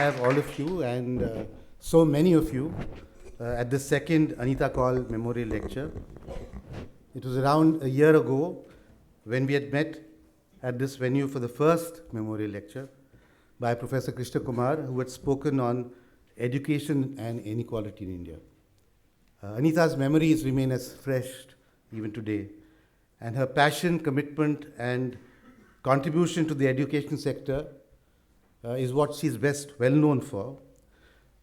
have all of you and so many of you at the second Anita Kaul Memorial Lecture. It was around a year ago when we had met at this venue for the first Memorial Lecture by Professor Krishna Kumar, who had spoken on education and inequality in India. Anita's memories remain as fresh even today, and her passion, commitment, and contribution to the education sector is what she's best well known for.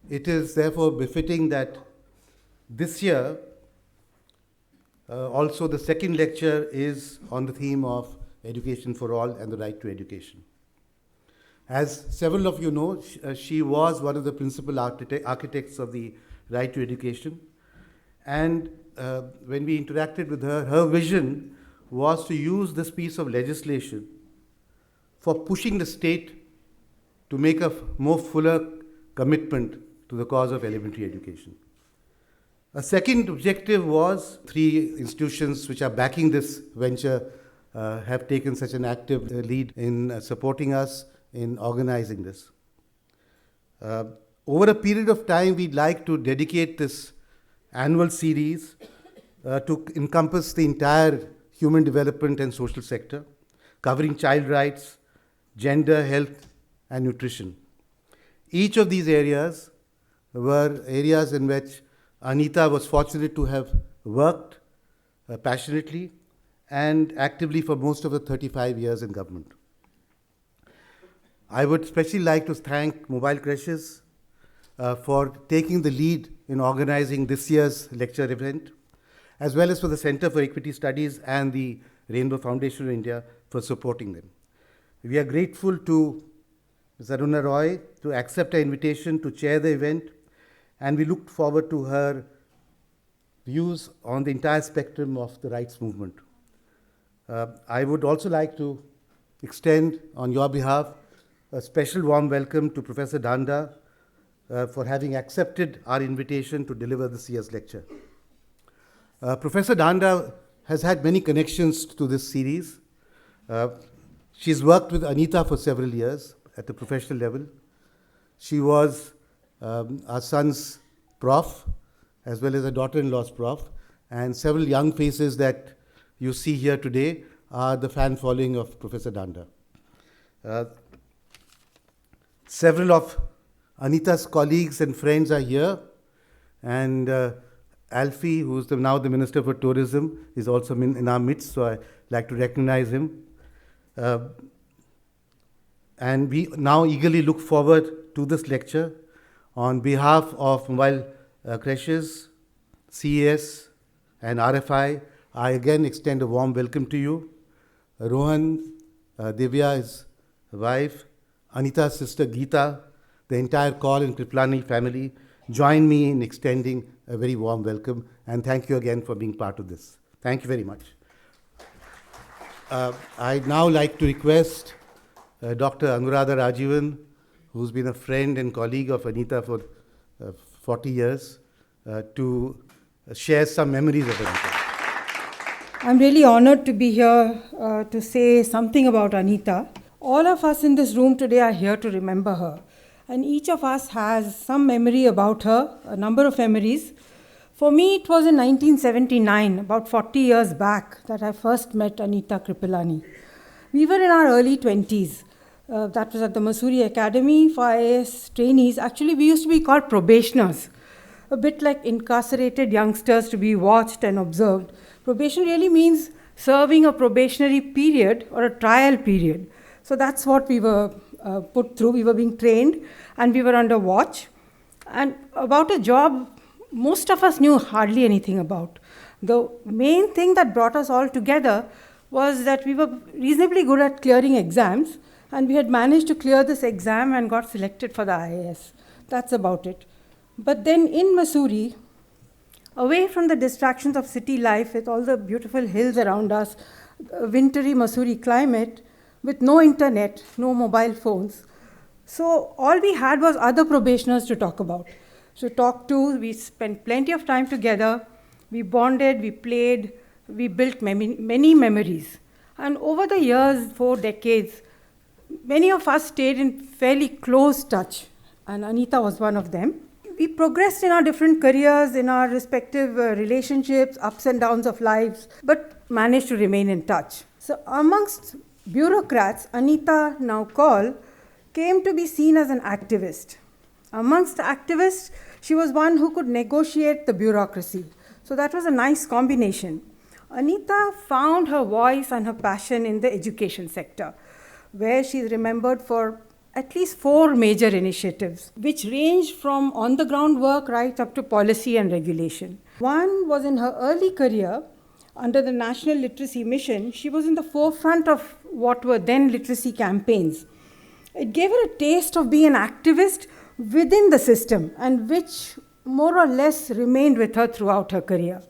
It is therefore befitting that this year also the second lecture is on the theme of education for all and the right to education. As several of you know, she was one of the principal architects of the right to education. And when we interacted with her, her vision was to use this piece of legislation for pushing the state to make a more fuller commitment to the cause of elementary education. A second objective was 3 institutions which are backing this venture have taken such an active lead in supporting us in organizing this. Over a period of time, we'd like to dedicate this annual series to encompass the entire human development and social sector, covering child rights, gender, health, and nutrition. Each of these areas were areas in which Anita was fortunate to have worked passionately and actively for most of the 35 years in government. I would especially like to thank Mobile Creches for taking the lead in organizing this year's lecture event, as well as for the Center for Equity Studies and the Rainbow Foundation of India for supporting them. We are grateful to Ms. Aruna Roy to accept our invitation to chair the event, and we look forward to her views on the entire spectrum of the rights movement. I would also like to extend on your behalf a special warm welcome to Professor Dhanda for having accepted our invitation to deliver this year's lecture. Professor Dhanda has had many connections to this series. She's worked with Anita for several years at the professional level. She was our son's Prof, as well as her daughter-in-law's Prof, and several young faces that you see here today are the fan following of Professor Dhanda. Several of Anita's colleagues and friends are here, and Alfie, who's now the Minister for Tourism, is also in our midst, so I'd like to recognize him. And we now eagerly look forward to this lecture. On behalf of Mobile Creches, CES, and RFI, I again extend a warm welcome to you. Rohan, Divya, his wife, Anita's sister Geeta, the entire Kaul and Kriplani family, join me in extending a very warm welcome, and thank you again for being part of this. Thank you very much. I'd now like to request Dr. Anuradha Rajivan, who's been a friend and colleague of Anita for 40 years, to share some memories of Anita. I'm really honored to be here to say something about Anita. All of us in this room today are here to remember her. And each of us has some memory about her, a number of memories. For me, it was in 1979, about 40 years back, that I first met Anita Kripalani. We were in our early 20s. That was at the Mussoorie Academy for IAS trainees. Actually, we used to be called probationers, a bit like incarcerated youngsters to be watched and observed. Probation really means serving a probationary period or a trial period. So that's what we were put through. We were being trained and we were under watch. And about a job, most of us knew hardly anything about. The main thing that brought us all together was that we were reasonably good at clearing exams, and we had managed to clear this exam and got selected for the IAS. That's about it. But then in Mussoorie, away from the distractions of city life with all the beautiful hills around us, wintry Mussoorie climate, with no internet, no mobile phones. So all we had was other probationers to talk about. So talk to, we spent plenty of time together, we bonded, we played, we built many memories. And over the years, 4 decades, many of us stayed in fairly close touch. and Anita was one of them. We progressed in our different careers, in our respective relationships, ups and downs of lives, but managed to remain in touch. So amongst bureaucrats, Anita Kaul came to be seen as an activist. Amongst activists, she was one who could negotiate the bureaucracy. So that was a nice combination. Anita found her voice and her passion in the education sector, where she is remembered for at least 4 major initiatives, which ranged from on-the-ground work right up to policy and regulation. One was in her early career, under the National Literacy Mission. She was in the forefront of what were then literacy campaigns. It gave her a taste of being an activist within the system, and which more or less remained with her throughout her career.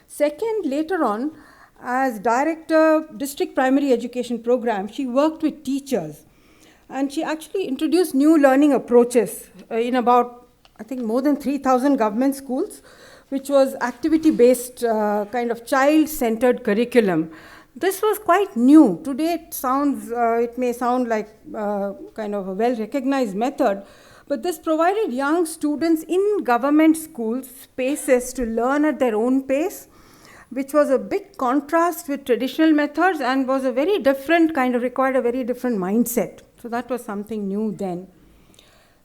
Second, later on, as Director, District Primary Education Program, she worked with teachers. And she actually introduced new learning approaches in about, I think, more than 3,000 government schools, which was activity-based kind of child-centered curriculum. This was quite new. Today it may sound like kind of a well-recognized method, but this provided young students in government schools spaces to learn at their own pace, which was a big contrast with traditional methods and was a very different required a very different mindset. So that was something new then.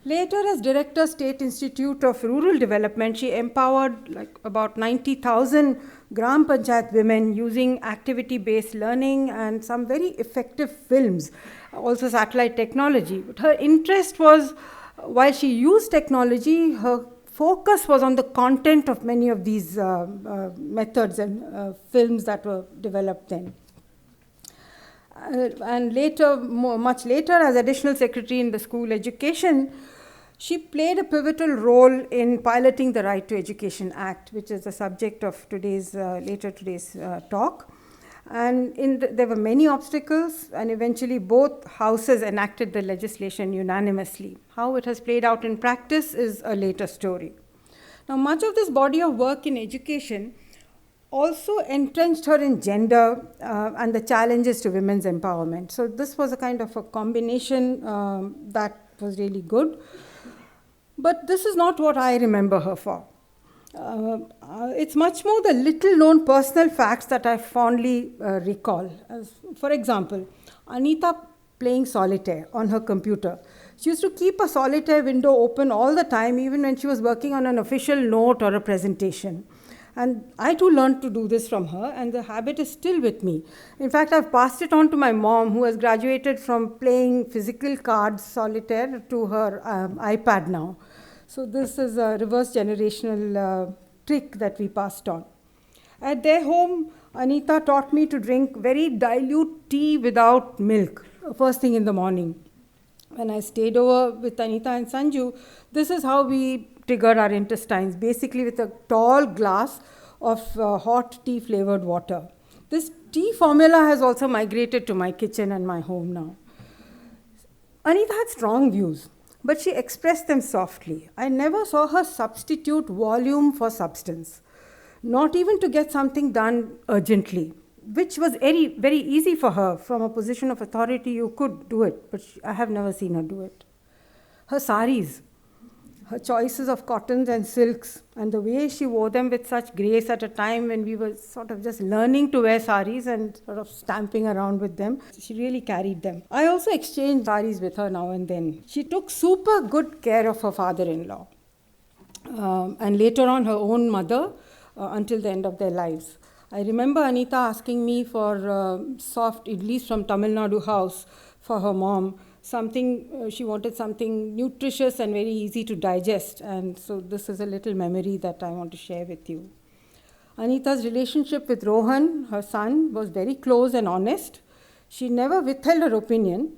Later, as Director, State Institute of Rural Development, she empowered about 90,000 Gram Panchayat women using activity-based learning and some very effective films, also satellite technology. But her interest was, while she used technology, her focus was on the content of many of these methods and films that were developed then. And later, much later, as Additional Secretary in the School Education, she played a pivotal role in piloting the Right to Education Act, which is the subject of today's talk. And there were many obstacles, and eventually both houses enacted the legislation unanimously. How it has played out in practice is a later story. Now, much of this body of work in education also entrenched her in gender and the challenges to women's empowerment. So this was a kind of a combination that was really good. But this is not what I remember her for. It's much more the little-known personal facts that I fondly recall. For example, Anita playing solitaire on her computer. She used to keep a solitaire window open all the time, even when she was working on an official note or a presentation. And I too learned to do this from her, and the habit is still with me. In fact, I've passed it on to my mom, who has graduated from playing physical cards solitaire to her iPad now. So this is a reverse generational trick that we passed on. At their home, Anita taught me to drink very dilute tea without milk, first thing in the morning. When I stayed over with Anita and Sanju, this is how we triggered our intestines, basically with a tall glass of hot tea-flavored water. This tea formula has also migrated to my kitchen and my home now. Anita had strong views, but she expressed them softly. I never saw her substitute volume for substance, not even to get something done urgently, which was very, very easy for her. From a position of authority, you could do it, but I have never seen her do it. Her saris, her choices of cottons and silks, and the way she wore them with such grace at a time when we were sort of just learning to wear saris and sort of stamping around with them. She really carried them. I also exchanged saris with her now and then. She took super good care of her father-in-law, and later on her own mother until the end of their lives. I remember Anita asking me for soft idlis from Tamil Nadu house for her mom. She wanted something nutritious and very easy to digest. And so this is a little memory that I want to share with you. Anita's relationship with Rohan, her son, was very close and honest. She never withheld her opinion,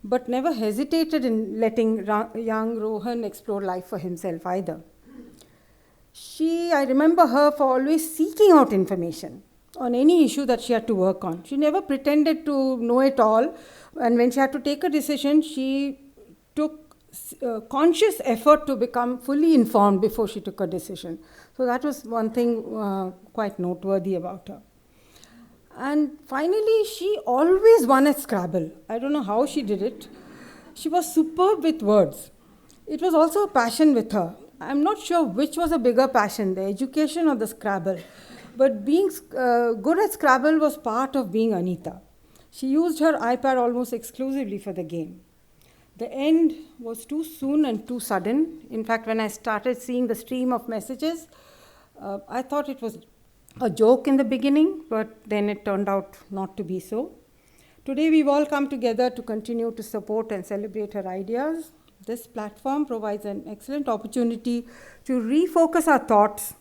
but never hesitated in letting young Rohan explore life for himself either. I remember her for always seeking out information on any issue that she had to work on. She never pretended to know it all. And when she had to take a decision, she took conscious effort to become fully informed before she took a decision. So that was one thing quite noteworthy about her. And finally, she always won at Scrabble. I don't know how she did it. She was superb with words. It was also a passion with her. I'm not sure which was a bigger passion, the education or the Scrabble. But being good at Scrabble was part of being Anita. She used her iPad almost exclusively for the game. The end was too soon and too sudden. In fact, when I started seeing the stream of messages, I thought it was a joke in the beginning, but then it turned out not to be so. Today, we've all come together to continue to support and celebrate her ideas. This platform provides an excellent opportunity to refocus our thoughts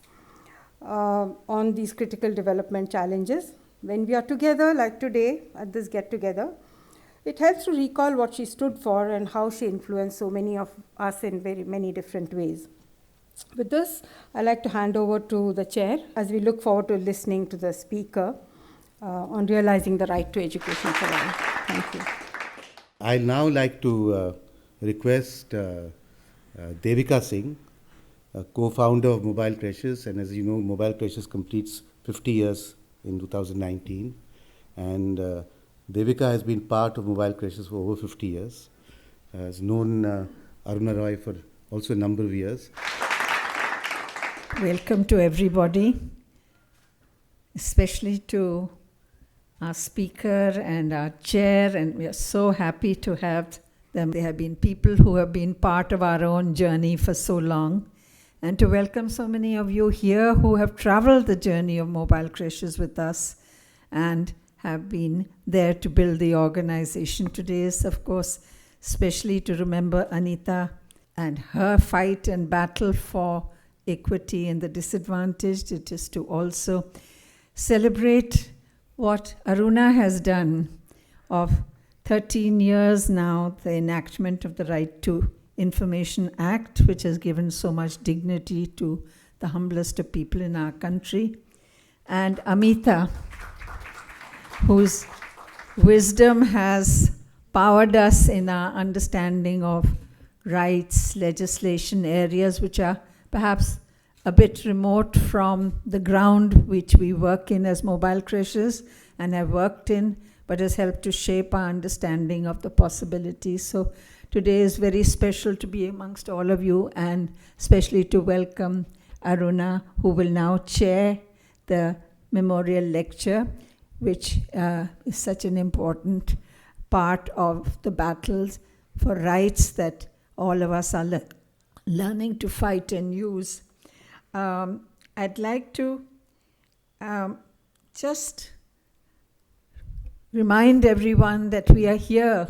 on these critical development challenges. When we are together, like today, at this get-together, it helps to recall what she stood for and how she influenced so many of us in very many different ways. With this, I'd like to hand over to the chair as we look forward to listening to the speaker on realizing the right to education for all. Thank you. I'd now like to request Devika Singh, a co-founder of Mobile Creches, and as you know, Mobile Creches completes 50 years in 2019, and Devika has been part of Mobile Creches for over 50 years, has known Aruna Roy for also a number of years. Welcome to everybody, especially to our speaker and our chair, and we are so happy to have them. They have been people who have been part of our own journey for so long, and to welcome so many of you here who have traveled the journey of Mobile Creches with us and have been there to build the organization. Today is, of course, especially to remember Anita and her fight and battle for equity and the disadvantaged. It is to also celebrate what Aruna has done of 13 years now, the enactment of the Right to Information Act, which has given so much dignity to the humblest of people in our country, and Amita, whose wisdom has powered us in our understanding of rights, legislation, areas which are perhaps a bit remote from the ground which we work in as Mobile Creches and have worked in, but has helped to shape our understanding of the possibilities. So today is very special to be amongst all of you, and especially to welcome Aruna, who will now chair the memorial lecture, which is such an important part of the battles for rights that all of us are learning to fight and use. I'd like to just remind everyone that we are here.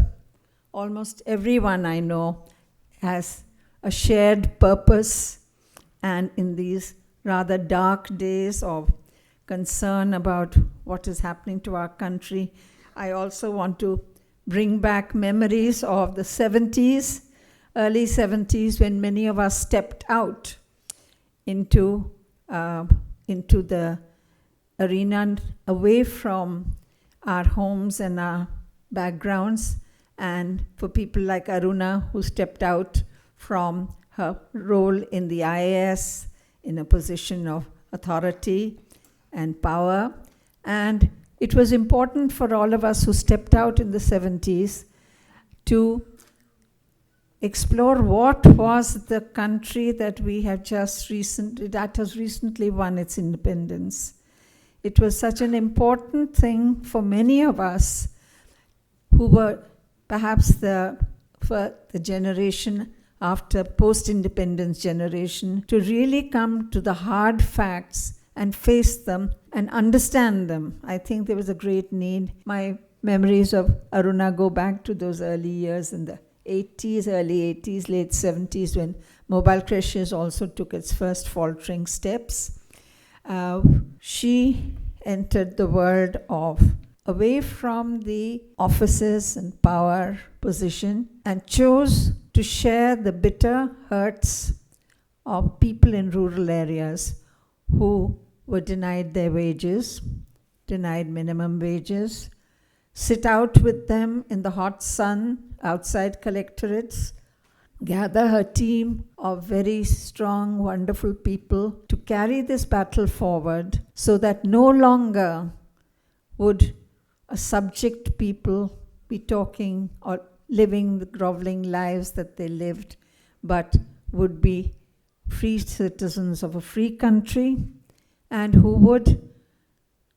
Almost everyone I know has a shared purpose, and in these rather dark days of concern about what is happening to our country, I also want to bring back memories of the 70s, early 70s, when many of us stepped out into the arena, away from our homes and our backgrounds, and for people like Aruna, who stepped out from her role in the IAS in a position of authority and power. And it was important for all of us who stepped out in the 70s to explore what was the country that we have that has recently won its independence. It was such an important thing for many of us who were perhaps for the generation after post-independence generation to really come to the hard facts and face them and understand them. I think there was a great need. My memories of Aruna go back to those early years in the 80s, early 80s, late 70s, when Mobile Creches also took its first faltering steps. She entered the world of away from the offices and power position and chose to share the bitter hurts of people in rural areas who were denied their wages, denied minimum wages, sit out with them in the hot sun outside collectorates, gather her team of very strong, wonderful people to carry this battle forward so that no longer would a subject people be talking or living the groveling lives that they lived, but would be free citizens of a free country, and who would,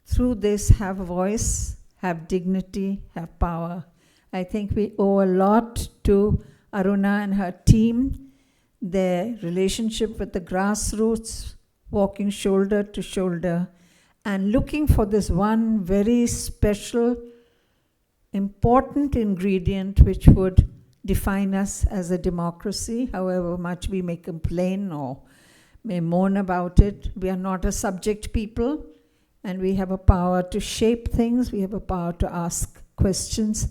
through this, have a voice, have dignity, have power. I think we owe a lot to Aruna and her team, their relationship with the grassroots, walking shoulder to shoulder, and looking for this one very special, important ingredient which would define us as a democracy. However much we may complain or may moan about it, we are not a subject people, and we have a power to shape things, we have a power to ask questions.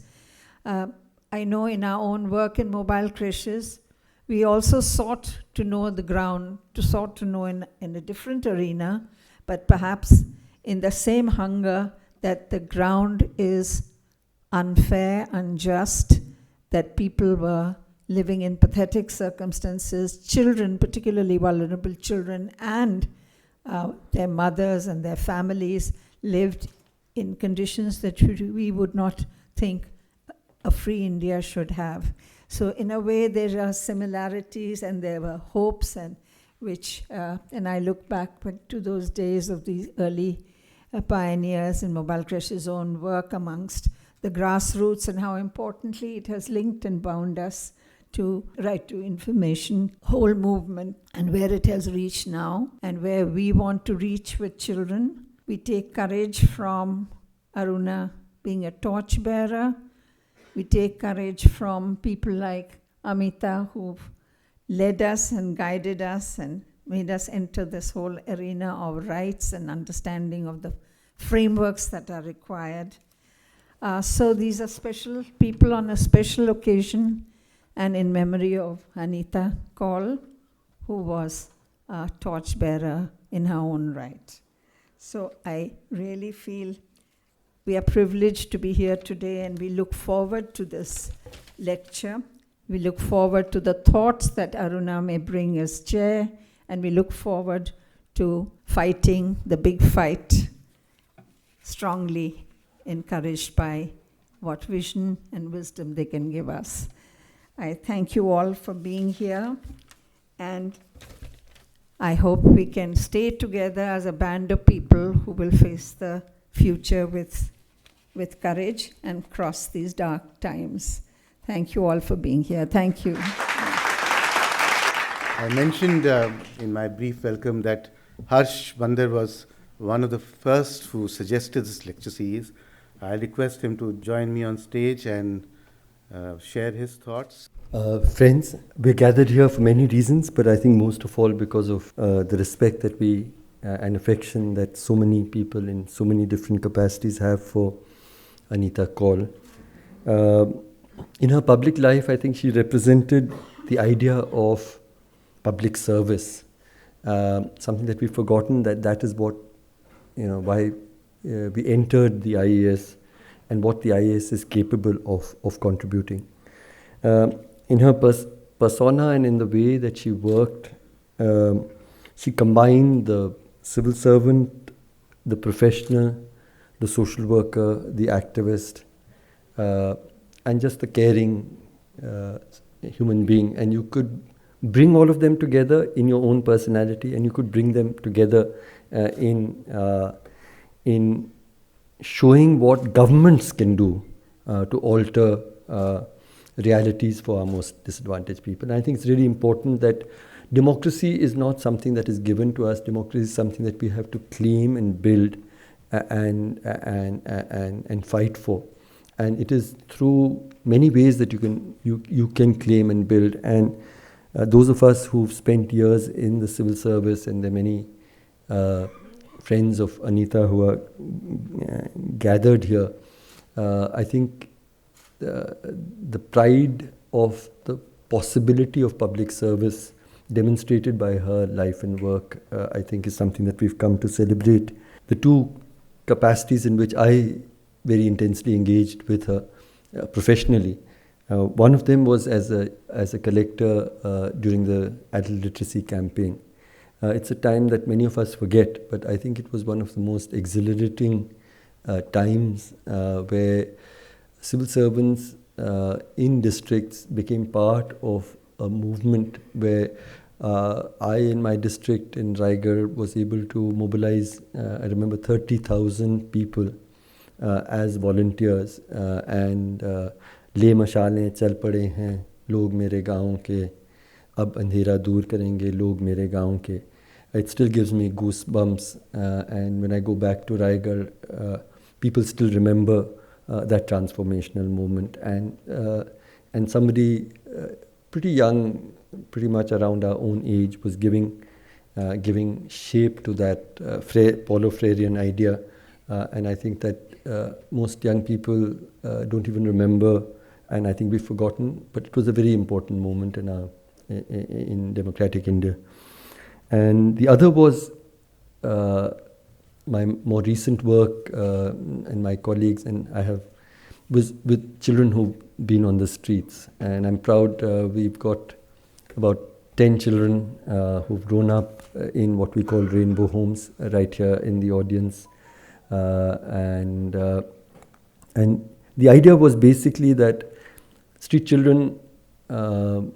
I know in our own work in mobile creches, we also sought to know the ground, sought to know in a different arena, but perhaps in the same hunger that the ground is unfair, unjust, that people were living in pathetic circumstances, children, particularly vulnerable children, and their mothers and their families lived in conditions that we would not think a free India should have. So in a way, there are similarities and there were hopes, and I look back to those days of these early pioneers in mobile creche's own work amongst the grassroots, and how importantly it has linked and bound us to right to information, whole movement, and where it has reached now, and where we want to reach with children. We take courage from Aruna being a torchbearer. We take courage from people like Amita, who've led us and guided us and made us enter this whole arena of rights and understanding of the frameworks that are required. So these are special people on a special occasion, and in memory of Anita Kaul, who was a torchbearer in her own right. So I really feel we are privileged to be here today, and we look forward to this lecture. We look forward to the thoughts that Aruna may bring as chair, and we look forward to fighting the big fight, strongly encouraged by what vision and wisdom they can give us. I thank you all for being here, and I hope we can stay together as a band of people who will face the future with courage and cross these dark times. Thank you all for being here. Thank you. I mentioned in my brief welcome that Harsh Bandar was one of the first who suggested this lecture series. I request him to join me on stage and share his thoughts. Friends, we're gathered here for many reasons, but I think most of all because of the respect that we and affection that so many people in so many different capacities have for Anita Kaul. In her public life, I think she represented the idea of public service, something that we've forgotten, that is what, why we entered the IAS and what the IAS is capable of contributing. In her persona and in the way that she worked, she combined the civil servant, the professional, the social worker, the activist, and just the caring human being. And you could bring all of them together in your own personality, and you could bring them together in showing what governments can do to alter realities for our most disadvantaged people. And I think it's really important that democracy is not something that is given to us. Democracy is something that we have to claim and build and fight for. And it is through many ways that you can claim and build. And those of us who've spent years in the civil service, and there are many friends of Anita who are gathered here, I think the pride of the possibility of public service demonstrated by her life and work, I think is something that we've come to celebrate. The two capacities in which I very intensely engaged with her professionally. One of them was as a collector during the adult literacy campaign. It's a time that many of us forget, but I think it was one of the most exhilarating times where civil servants in districts became part of a movement where I, in my district in Raigad, was able to mobilize, I remember, 30,000 people as volunteers. And ले मशालें चल पड़े हैं लोग मेरे गाँव के, अब अंधेरा दूर करेंगे लोग मेरे गाँव के. It still gives me goosebumps, and when I go back to Raigad, people still remember that transformational moment. And somebody pretty young, pretty much around our own age, was giving shape to that Paulo Freirean idea. And I think that most young people don't even remember, and I think we've forgotten. But it was a very important moment in democratic India. And the other was my more recent work, and my colleagues and I was with children who've been on the streets. And I'm proud we've got about 10 children who've grown up in what we call rainbow homes right here in the audience. And the idea was basically that street children, although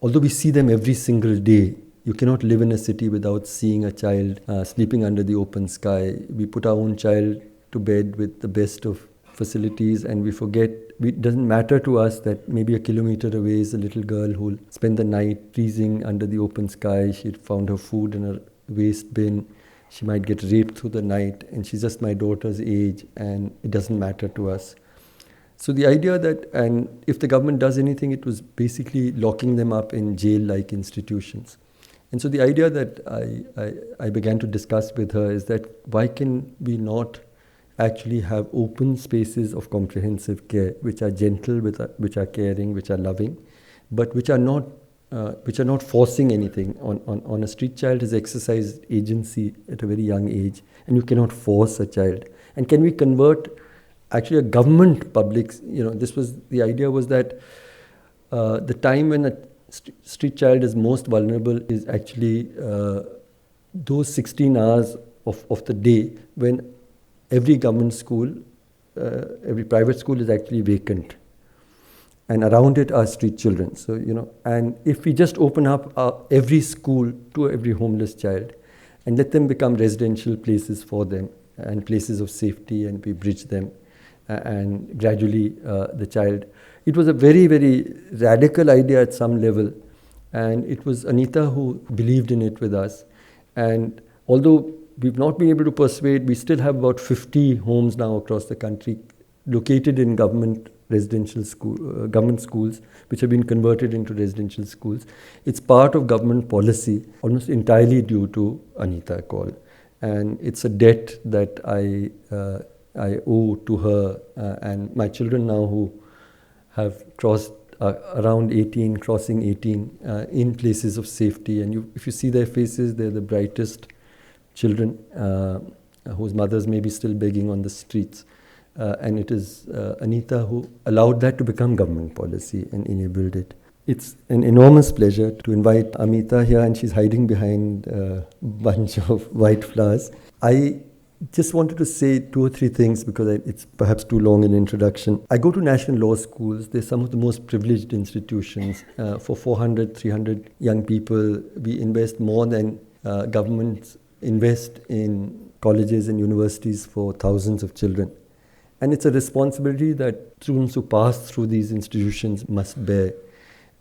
we see them every single day, you cannot live in a city without seeing a child sleeping under the open sky. We put our own child to bed with the best of facilities, and we forget, it doesn't matter to us that maybe a kilometer away is a little girl who will spend the night freezing under the open sky. She found her food in a waste bin. She might get raped through the night, and she's just my daughter's age, and it doesn't matter to us. So the idea that, and if the government does anything, it was basically locking them up in jail-like institutions. And so the idea that I began to discuss with her is that why can we not actually have open spaces of comprehensive care, which are gentle, which are caring, which are loving, but which are not forcing anything. On a street child has exercised agency at a very young age, and you cannot force a child. And can we convert actually a government public, the idea was that the time when a street child is most vulnerable is actually those 16 hours of the day when every government school, every private school is actually vacant. And around it are street children. So, and if we just open up every school to every homeless child and let them become residential places for them and places of safety, and we bridge them and gradually the child. It was a very, very radical idea at some level, and it was Anita who believed in it with us. And although we've not been able to persuade, we still have about 50 homes now across the country located in government schools, which have been converted into residential schools. It's part of government policy, almost entirely due to Anita Kaul. And it's a debt that I owe to her and my children now who have crossed around 18, crossing 18 in places of safety. And if you see their faces, they're the brightest children whose mothers may be still begging on the streets. And it is Anita who allowed that to become government policy and enabled it. It's an enormous pleasure to invite Amita here, and she's hiding behind a bunch of white flowers. I just wanted to say 2 or 3 things because it's perhaps too long an introduction. I go to national law schools. They're some of the most privileged institutions. For 400, 300 young people, we invest more than governments invest in colleges and universities for thousands of children. And it's a responsibility that students who pass through these institutions must bear.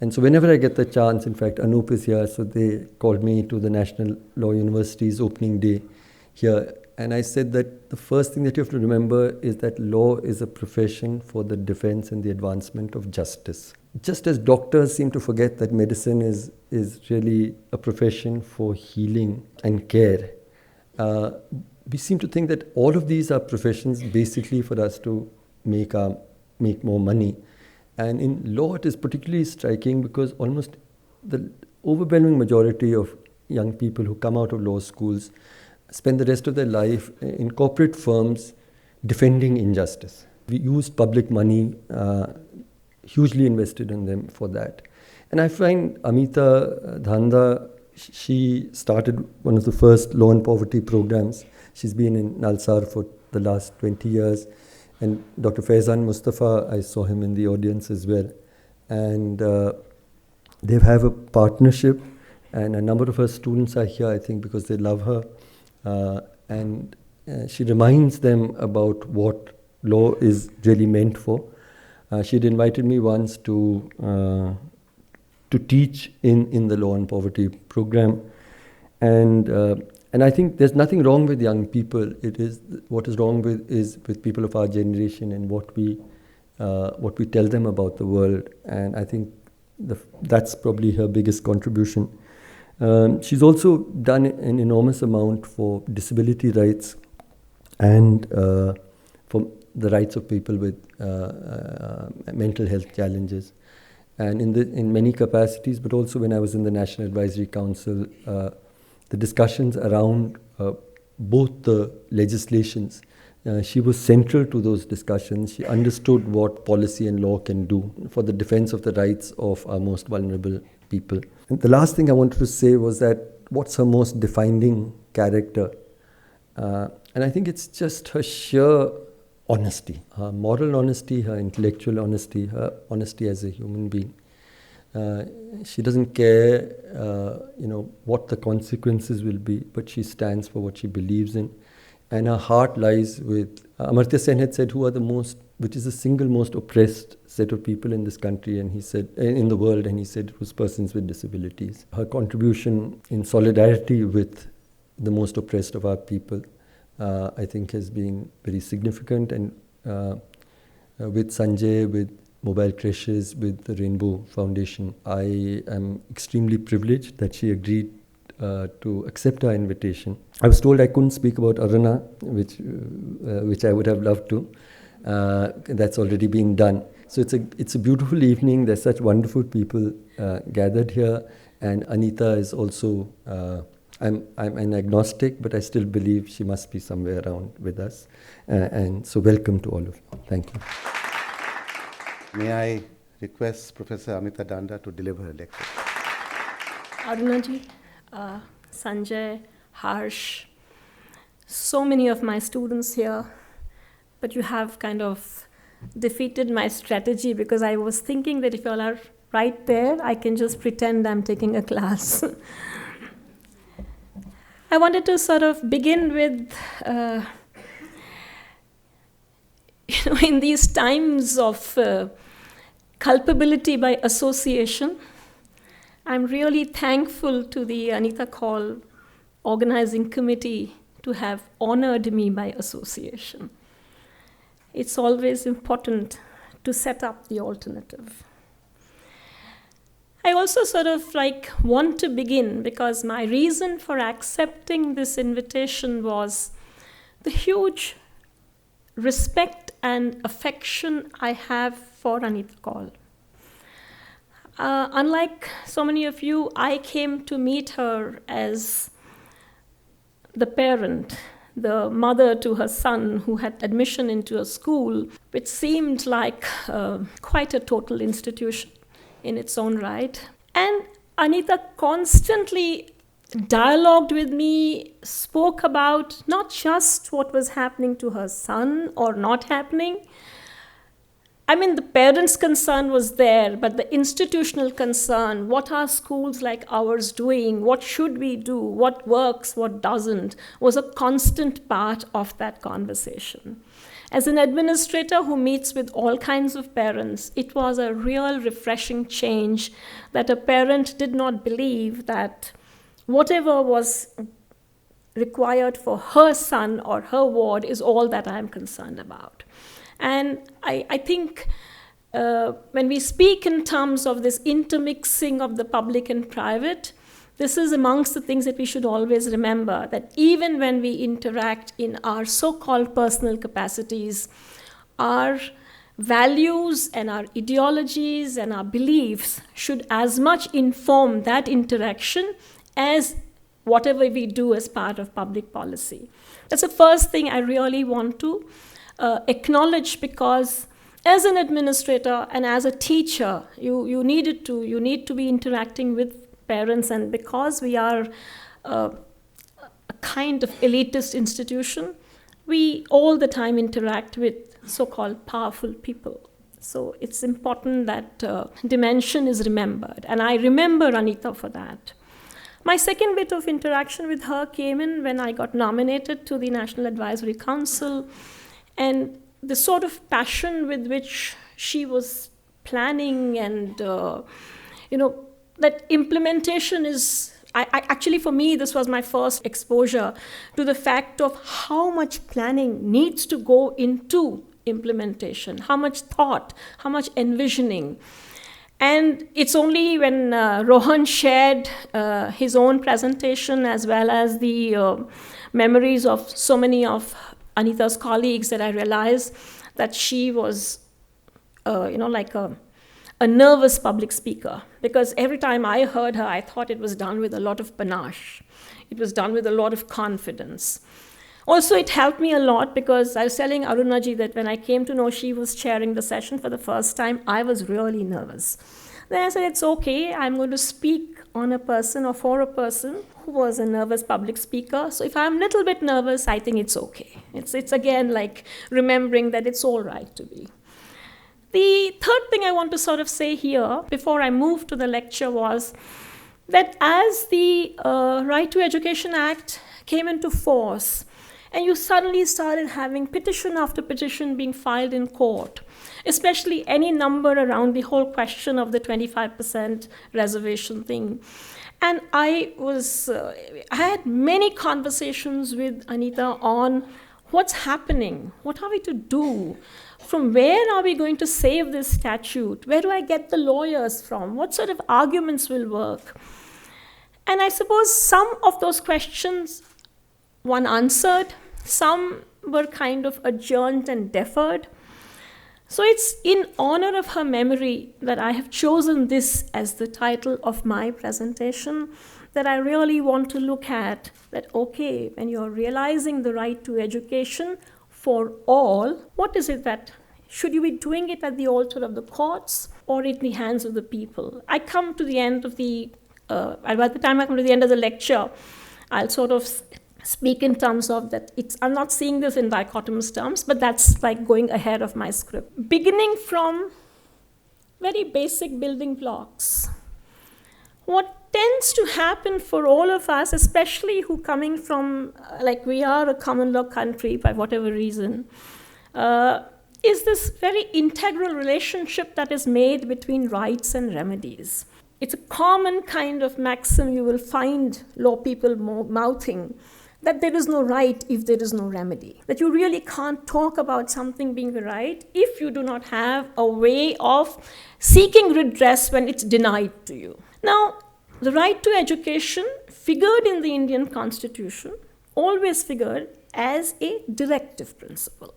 And so whenever I get the chance, in fact, Anup is here, so they called me to the National Law University's opening day here. And I said that the first thing that you have to remember is that law is a profession for the defense and the advancement of justice. Just as doctors seem to forget that medicine is really a profession for healing and care, we seem to think that all of these are professions basically for us to make more money. And in law, it is particularly striking because almost the overwhelming majority of young people who come out of law schools spend the rest of their life in corporate firms defending injustice. We used public money, hugely invested in them for that. And I find Amita Dhanda, she started one of the first law and poverty programs. She's been in NALSAR for the last 20 years. And Dr. Faizan Mustafa, I saw him in the audience as well. And They have a partnership, and a number of her students are here, I think, because they love her. And she reminds them about what law is really meant for. She'd invited me once to teach in the Law and Poverty program. And I think there's nothing wrong with young people. It is what is wrong with people of our generation and what we tell them about the world. And I think that's probably her biggest contribution. She's also done an enormous amount for disability rights and for the rights of people with mental health challenges. And in many capacities, but also when I was in the National Advisory Council, the discussions around both the legislations, she was central to those discussions. She understood what policy and law can do for the defense of the rights of our most vulnerable people. And the last thing I wanted to say was that what's her most defining character? And I think it's just her sheer honesty, her moral honesty, her intellectual honesty, her honesty as a human being. She doesn't care, what the consequences will be, but she stands for what she believes in. And her heart lies with, Amartya Sen had said, which is the single most oppressed set of people in this country, and he said, in the world, and he said it was persons with disabilities. Her contribution in solidarity with the most oppressed of our people, I think has been very significant. And with Sanjay, with Mobile Creches, with the Rainbow Foundation, I am extremely privileged that she agreed to accept our invitation. I was told I couldn't speak about Aruna, which I would have loved to. That's already been done. So it's a beautiful evening. There's such wonderful people gathered here, and Anita is also. I'm an agnostic, but I still believe she must be somewhere around with us. And so welcome to all of you. Thank you. May I request Professor Amita Dhanda to deliver her lecture. Arunaji, Sanjay, Harsh, so many of my students here, but you have kind of defeated my strategy because I was thinking that if you all are right there, I can just pretend I'm taking a class. I wanted to sort of begin with, in these times of culpability by association, I'm really thankful to the Anita Kaul organizing committee to have honored me by association. It's always important to set up the alternative. I also sort of want to begin because my reason for accepting this invitation was the huge respect and affection I have for Anita Kaul. Unlike so many of you, I came to meet her as the parent, the mother to her son who had admission into a school, which seemed like quite a total institution in its own right. And Anita constantly dialogued with me, spoke about not just what was happening to her son or not happening. I mean, the parents' concern was there, but the institutional concern, what are schools like ours doing, what should we do, what works, what doesn't, was a constant part of that conversation. As an administrator who meets with all kinds of parents, it was a real refreshing change that a parent did not believe that whatever was required for her son or her ward is all that I'm concerned about. And I think when we speak in terms of this intermixing of the public and private, this is amongst the things that we should always remember, that even when we interact in our so-called personal capacities, our values and our ideologies and our beliefs should as much inform that interaction as whatever we do as part of public policy. That's the first thing I really want to acknowledge, because as an administrator and as a teacher, you need to be interacting with parents, and because we are a kind of elitist institution, we all the time interact with so-called powerful people. So it's important that dimension is remembered. And I remember Anita for that. My second bit of interaction with her came in when I got nominated to the National Advisory Council, and the sort of passion with which she was planning and, that implementation is, actually for me, this was my first exposure to the fact of how much planning needs to go into implementation, how much thought, how much envisioning. And it's only when Rohan shared his own presentation as well as the memories of so many of Anita's colleagues that I realized that she was, like a nervous public speaker. Because every time I heard her, I thought it was done with a lot of panache. It was done with a lot of confidence. Also, it helped me a lot because I was telling Arunaji that when I came to know she was chairing the session for the first time, I was really nervous. Then I said, it's okay, I'm going to speak on a person or for a person who was a nervous public speaker. So if I'm a little bit nervous, I think it's okay. It's again like remembering that it's all right to be. The third thing I want to sort of say here before I move to the lecture was that as the Right to Education Act came into force, and you suddenly started having petition after petition being filed in court, especially any number around the whole question of the 25% reservation thing. And I had many conversations with Anita on what's happening, what are we to do, from where are we going to save this statute, where do I get the lawyers from, what sort of arguments will work. And I suppose some of those questions one answered, some were kind of adjourned and deferred. So it's in honor of her memory that I have chosen this as the title of my presentation, that I really want to look at that, okay, when you're realizing the right to education for all, what is it that, should you be doing it at the altar of the courts or in the hands of the people? I come to the end of the, by the time I come to the end of the lecture, I'll sort of speak in terms of that, I'm not seeing this in dichotomous terms, but that's like going ahead of my script. Beginning from very basic building blocks. What tends to happen for all of us, especially who coming from, like we are a common law country by whatever reason, is this very integral relationship that is made between rights and remedies. It's a common kind of maxim you will find law people mouthing, that there is no right if there is no remedy. That you really can't talk about something being right if you do not have a way of seeking redress when it's denied to you. Now, the right to education figured in the Indian Constitution, always figured as a directive principle.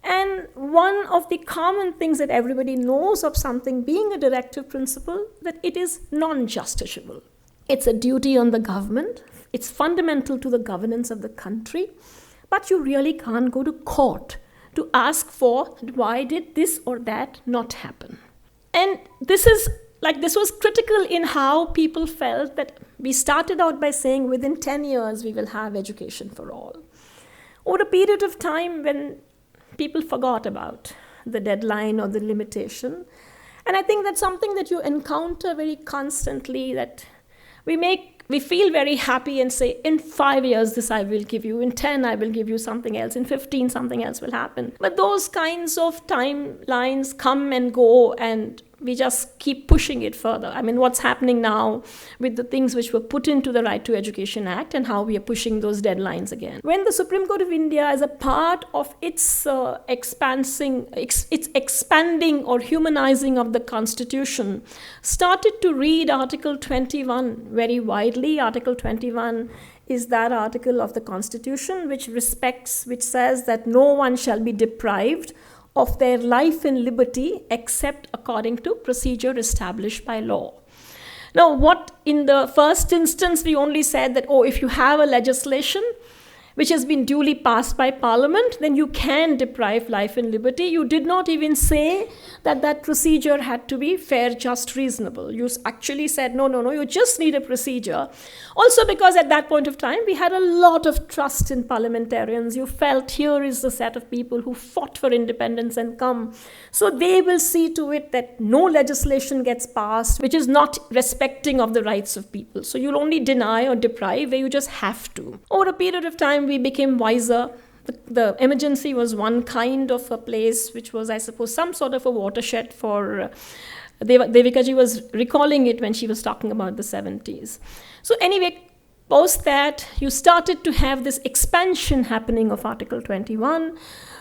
And one of the common things that everybody knows of something being a directive principle, that it is non-justiciable. It's a duty on the government. It's fundamental to the governance of the country. But you really can't go to court to ask for why did this or that not happen. And this was critical in how people felt that we started out by saying within 10 years we will have education for all. Over a period of time when people forgot about the deadline or the limitation. And I think that's something that you encounter very constantly, that we feel very happy and say, in 5 years, this I will give you. In 10, I will give you something else. In 15, something else will happen. But those kinds of timelines come and go, and we just keep pushing it further. I mean, what's happening now with the things which were put into the Right to Education Act and how we are pushing those deadlines again. When the Supreme Court of India, as a part of its expanding or humanizing of the Constitution, started to read Article 21 very widely. Article 21 is that article of the Constitution which says that no one shall be deprived of their life and liberty except according to procedure established by law. Now, what in the first instance we only said that, if you have a legislation which has been duly passed by Parliament, then you can deprive life and liberty. You did not even say that that procedure had to be fair, just, reasonable. You actually said, no, you just need a procedure. Also because at that point of time, we had a lot of trust in parliamentarians. You felt here is the set of people who fought for independence and come. So they will see to it that no legislation gets passed, which is not respecting of the rights of people. So you'll only deny or deprive where you just have to. Over a period of time, we became wiser. The emergency was one kind of a place, which was, I suppose, some sort of a watershed for Devika ji was recalling it when she was talking about the 70s. So anyway, post that, you started to have this expansion happening of Article 21.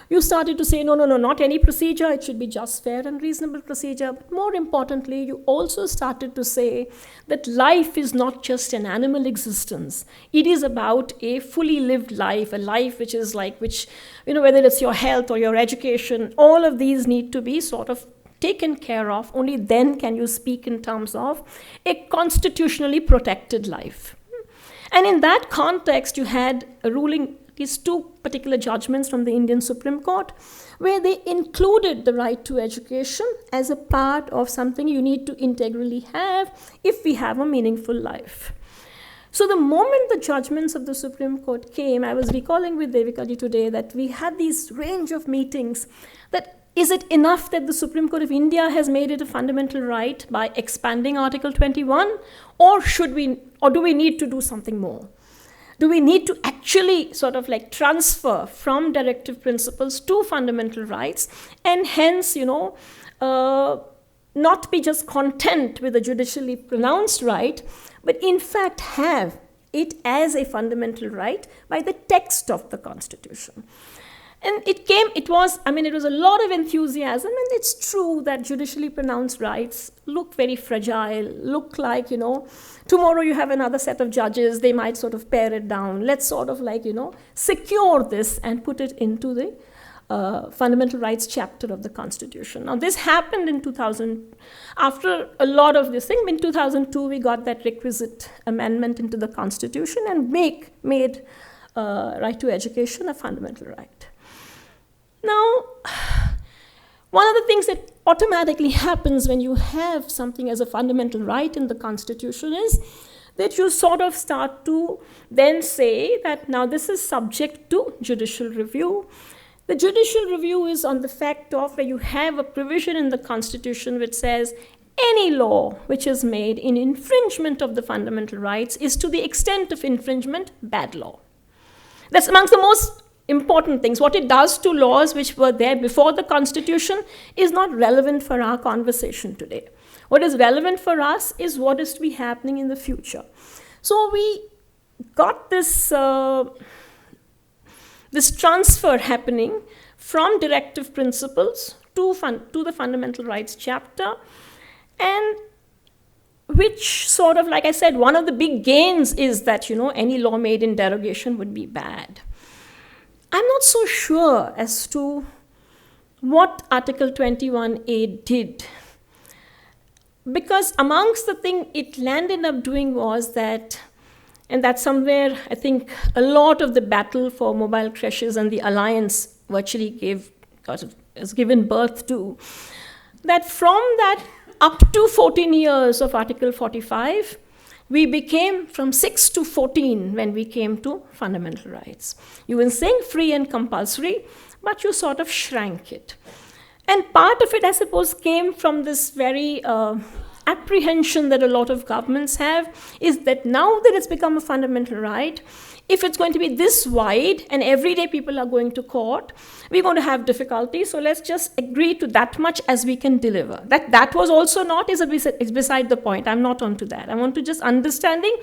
You started to say, no, not any procedure. It should be just, fair and reasonable procedure. But more importantly, you also started to say that life is not just an animal existence. It is about a fully lived life, a life which is like, whether it's your health or your education, all of these need to be sort of taken care of. Only then can you speak in terms of a constitutionally protected life. And in that context, you had a ruling, these two particular judgments from the Indian Supreme Court, where they included the right to education as a part of something you need to integrally have if we have a meaningful life. So the moment the judgments of the Supreme Court came, I was recalling with Devika ji today that we had these range of meetings that is it enough that the Supreme Court of India has made it a fundamental right by expanding Article 21, or do we need to do something more? Do we need to actually sort of like transfer from directive principles to fundamental rights, and hence, not be just content with a judicially pronounced right, but in fact have it as a fundamental right by the text of the Constitution? And it was a lot of enthusiasm, and it's true that judicially pronounced rights look very fragile, look like, tomorrow you have another set of judges, they might sort of pare it down. Let's sort of like, secure this and put it into the fundamental rights chapter of the Constitution. Now, this happened in 2000. After a lot of this thing, in 2002, we got that requisite amendment into the Constitution and made right to education a fundamental right. Now, one of the things that automatically happens when you have something as a fundamental right in the Constitution is that you sort of start to then say that now this is subject to judicial review. The judicial review is on the fact of where you have a provision in the Constitution which says any law which is made in infringement of the fundamental rights is to the extent of infringement bad law. That's amongst the most important things. What it does to laws which were there before the Constitution is not relevant for our conversation today. What is relevant for us is what is to be happening in the future. So we got this transfer happening from directive principles to the fundamental rights chapter, and which sort of, like I said, one of the big gains is that, any law made in derogation would be bad. I'm not so sure as to what Article 21A did, because amongst the thing it landed up doing was that, and that's somewhere I think a lot of the battle for mobile creches and the alliance virtually has given birth to, that from that up to 14 years of Article 45, we became from 6 to 14 when we came to fundamental rights. You were saying free and compulsory, but you sort of shrank it. And part of it, I suppose, came from this very apprehension that a lot of governments have, is that now that it's become a fundamental right, if it's going to be this wide and every day people are going to court, we're going to have difficulty. So let's just agree to that much as we can deliver. That was also not, it's beside the point. I'm not onto that. I want to just understanding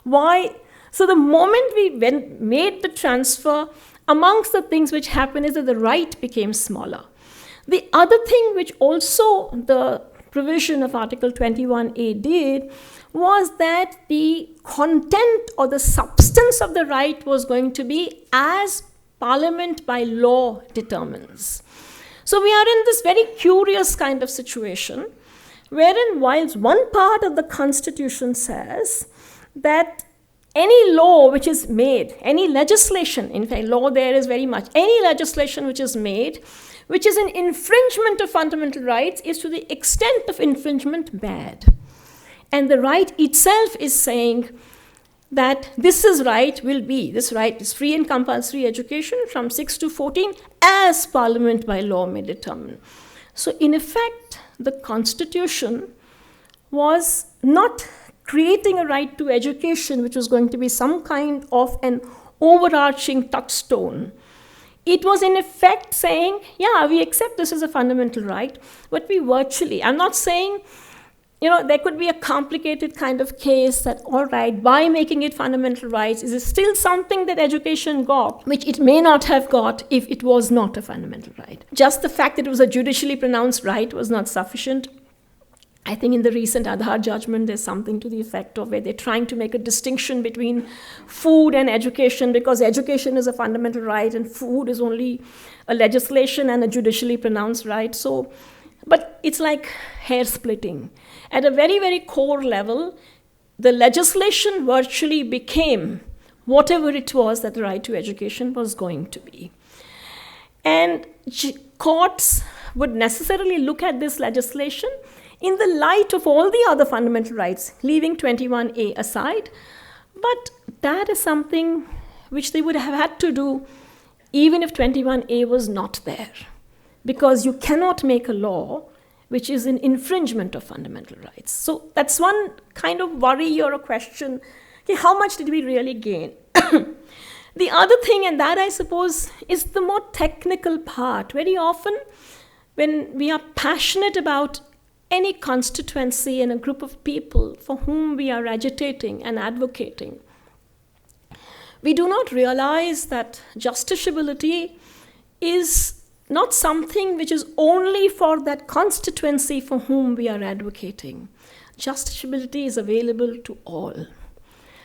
why. So the moment we made the transfer, amongst the things which happened is that the right became smaller. The other thing which also the provision of Article 21A did was that the content or the substance of the right was going to be as Parliament by law determines. So we are in this very curious kind of situation, wherein whilst one part of the Constitution says that any law which is made, any legislation, in fact, law there is very much, any legislation which is made, which is an infringement of fundamental rights, is to the extent of infringement bad. And the right itself is saying that this is right will be, this right is free and compulsory education from 6 to 14 as Parliament by law may determine. So in effect, the Constitution was not creating a right to education which was going to be some kind of an overarching touchstone. It was in effect saying, yeah, we accept this as a fundamental right, but we virtually, I'm not saying, there could be a complicated kind of case that, all right, by making it fundamental rights, is it still something that education got, which it may not have got if it was not a fundamental right. Just the fact that it was a judicially pronounced right was not sufficient. I think in the recent Aadhaar judgment, there's something to the effect of where they're trying to make a distinction between food and education, because education is a fundamental right and food is only a legislation and a judicially pronounced right. So, but it's like hair splitting. At a very, very core level, the legislation virtually became whatever it was that the right to education was going to be. And courts would necessarily look at this legislation in the light of all the other fundamental rights, leaving 21A aside. But that is something which they would have had to do even if 21A was not there. Because you cannot make a law which is an infringement of fundamental rights. So that's one kind of worry or a question, okay, how much did we really gain? The other thing, and that I suppose is the more technical part, very often when we are passionate about any constituency and a group of people for whom we are agitating and advocating, we do not realize that justiciability is not something which is only for that constituency for whom we are advocating. Justiciability is available to all.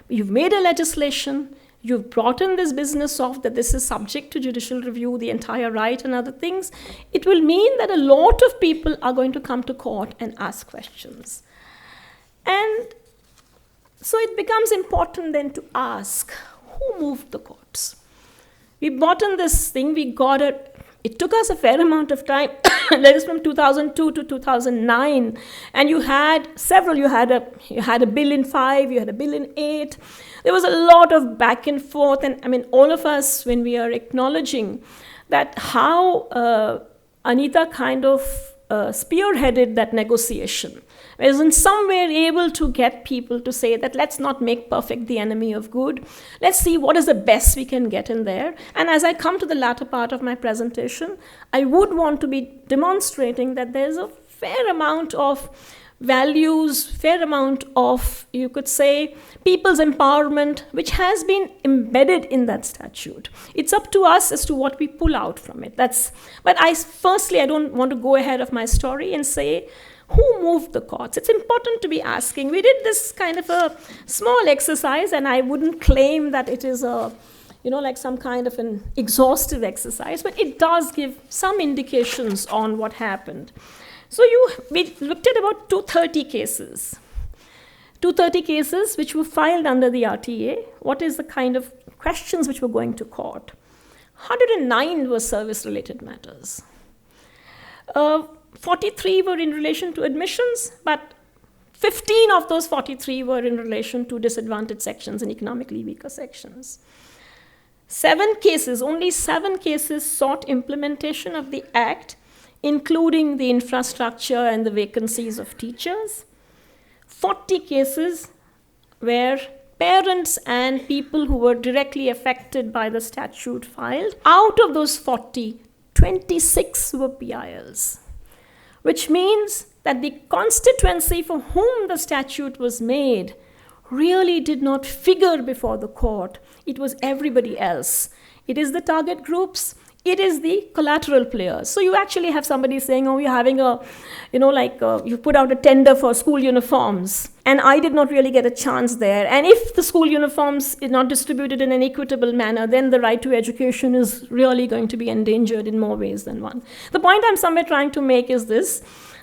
You've made a legislation, you've brought in this business of that this is subject to judicial review, the entire right and other things. It will mean that a lot of people are going to come to court and ask questions. And so it becomes important then to ask, who moved the courts? We brought in this thing, we got it. It took us a fair amount of time, that is from 2002 to 2009, and you had several, you had a bill in 5, you had a bill in 8, there was a lot of back and forth, and I mean, all of us, when we are acknowledging that how Anita kind of spearheaded that negotiation, was in some way able to get people to say that let's not make perfect the enemy of good. Let's see what is the best we can get in there. And as I come to the latter part of my presentation, I would want to be demonstrating that there's a fair amount of values, fair amount of, you could say, people's empowerment, which has been embedded in that statute. It's up to us as to what we pull out from it. But I don't want to go ahead of my story and say, who moved the courts? It's important to be asking. We did this kind of a small exercise, and I wouldn't claim that it is like some kind of an exhaustive exercise, but it does give some indications on what happened. So we looked at about 230 cases. 230 cases which were filed under the RTA. What is the kind of questions which were going to court? 109 were service-related matters. 43 were in relation to admissions, but 15 of those 43 were in relation to disadvantaged sections and economically weaker sections. Only 7 cases sought implementation of the Act, including the infrastructure and the vacancies of teachers. 40 cases where parents and people who were directly affected by the statute filed. Out of those 40, 26 were PILs, which means that the constituency for whom the statute was made really did not figure before the court. It was everybody else. It is the target groups. It is the collateral players. So you actually have somebody saying, oh, you're having you put out a tender for school uniforms, and I did not really get a chance there. And if the school uniforms is not distributed in an equitable manner, then the right to education is really going to be endangered in more ways than one. The point I'm somewhere trying to make is this,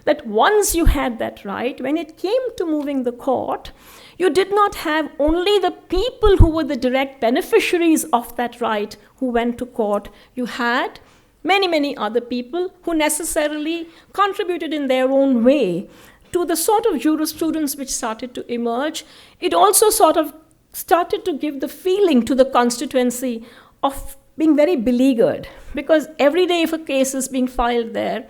that once you had that right, when it came to moving the court, you did not have only the people who were the direct beneficiaries of that right who went to court. You had many, many other people who necessarily contributed in their own way to the sort of jurisprudence which started to emerge. It also sort of started to give the feeling to the constituency of being very beleaguered, because every day if a case is being filed there,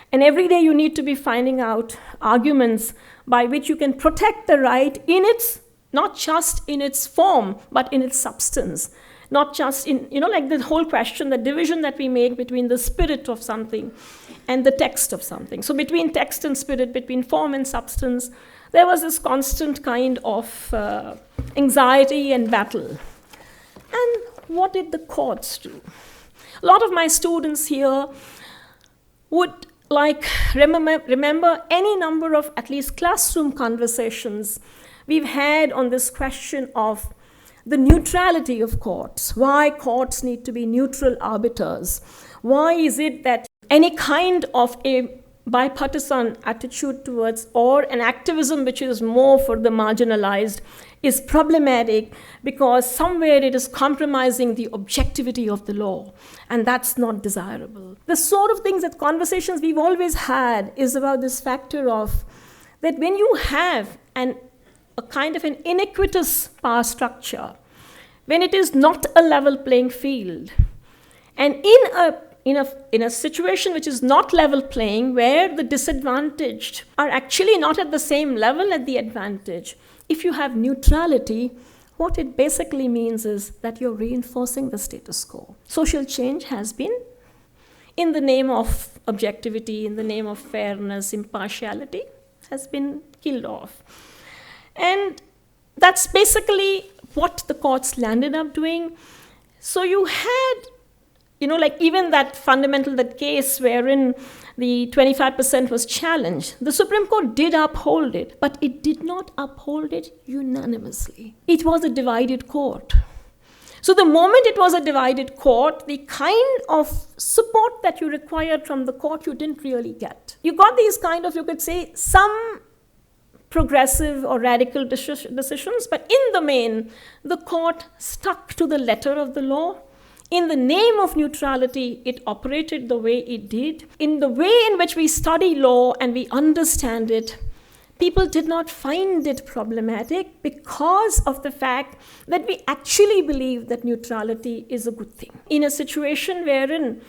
and every day you need to be finding out arguments by which you can protect the right in its, not just in its form, but in its substance. Not just in, like the whole question, the division that we make between the spirit of something and the text of something. So between text and spirit, between form and substance, there was this constant kind of anxiety and battle. And what did the courts do? A lot of my students here would remember any number of at least classroom conversations we've had on this question of the neutrality of courts. Why courts need to be neutral arbiters? Why is it that any kind of a bipartisan attitude towards, or an activism which is more for the marginalized, is problematic because somewhere it is compromising the objectivity of the law, and that's not desirable. The sort of things, that conversations we've always had, is about this factor of that when you have a kind of an iniquitous power structure, when it is not a level playing field, and in a situation which is not level playing, where the disadvantaged are actually not at the same level as the advantaged, if you have neutrality, what it basically means is that you're reinforcing the status quo. Social change has been, in the name of objectivity, in the name of fairness, impartiality, has been killed off. And that's basically what the courts landed up doing. So you had, even that case wherein the 25% was challenged, the Supreme Court did uphold it, but it did not uphold it unanimously. It was a divided court. So the moment it was a divided court, the kind of support that you required from the court, you didn't really get. You got these kind of, you could say, some progressive or radical decisions, but in the main, the court stuck to the letter of the law. In the name of neutrality, it operated the way it did. In the way in which we study law and we understand it, people did not find it problematic because of the fact that we actually believe that neutrality is a good thing. In a situation wherein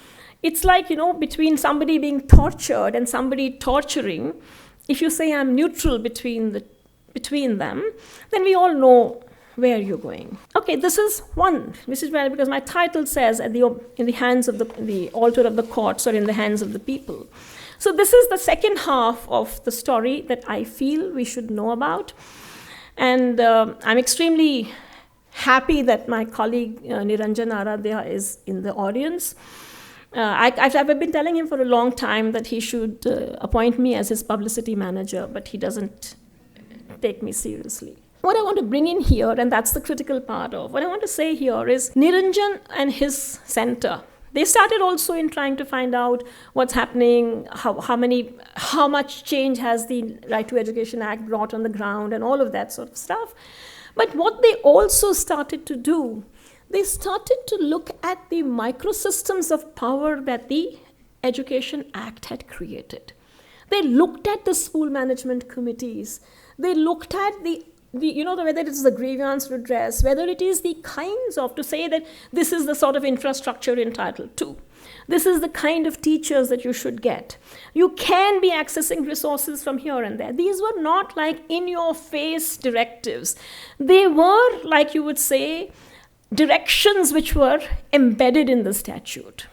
it's like, between somebody being tortured and somebody torturing, if you say I'm neutral between them, then we all know where you're going. Okay, this is where, because my title says in the hands of the altar of the courts, or in the hands of the people. So this is the second half of the story that I feel we should know about. And I'm extremely happy that my colleague Niranjan Aradhya is in the audience. I've been telling him for a long time that he should appoint me as his publicity manager, but he doesn't take me seriously. What I want to bring in here, and that's the critical part of, what I want to say here is Niranjan and his center, they started also in trying to find out what's happening, how much change has the Right to Education Act brought on the ground, and all of that sort of stuff. But what they also started to do, they started to look at the microsystems of power that the Education Act had created. They looked at the school management committees. They looked at whether it is the grievance redress, whether it is the kinds of, to say that this is the sort of infrastructure entitled to. This is the kind of teachers that you should get. You can be accessing resources from here and there. These were not like in-your-face directives. They were, like you would say, directions which were embedded in the statute.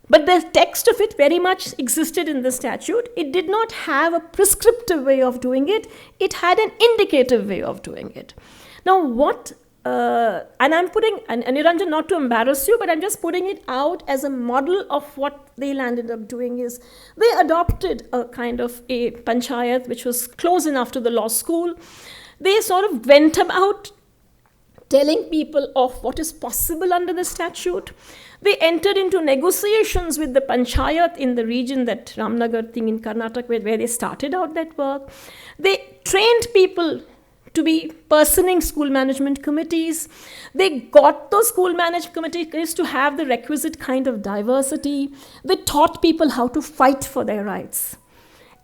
But the text of it very much existed in the statute. It did not have a prescriptive way of doing it. It had an indicative way of doing it. Now and I'm putting, and Niranjan, not to embarrass you, but I'm just putting it out as a model of what they landed up doing is, they adopted a kind of a panchayat which was close enough to the law school. They sort of went about telling people of what is possible under the statute. They entered into negotiations with the panchayat in the region, that Ramnagar thing in Karnataka, where they started out that work. They trained people to be personing school management committees. They got those school management committees to have the requisite kind of diversity. They taught people how to fight for their rights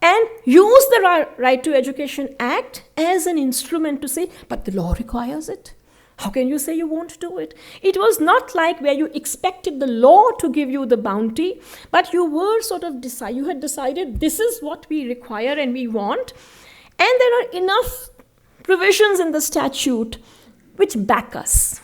and use the Right to Education Act as an instrument to say, but the law requires it. How can you say you won't do it? It was not like where you expected the law to give you the bounty, but you were sort of you had decided this is what we require and we want, and there are enough provisions in the statute which back us.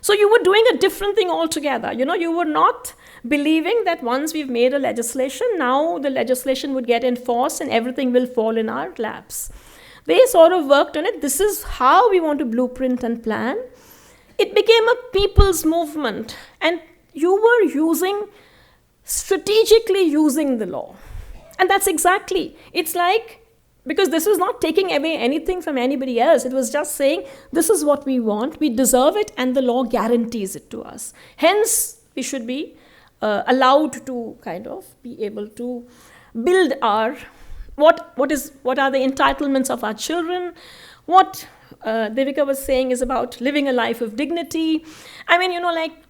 So you were doing a different thing altogether. You were not believing that once we've made a legislation, now the legislation would get enforced and everything will fall in our laps. They sort of worked on it. This is how we want to blueprint and plan. It became a people's movement, and you were strategically using the law. And that's exactly, it's like, because this was not taking away anything from anybody else. It was just saying, this is what we want, we deserve it, and the law guarantees it to us. Hence, we should be allowed to kind of be able to build our what are the entitlements of our children. What Devika was saying is about living a life of dignity. I mean,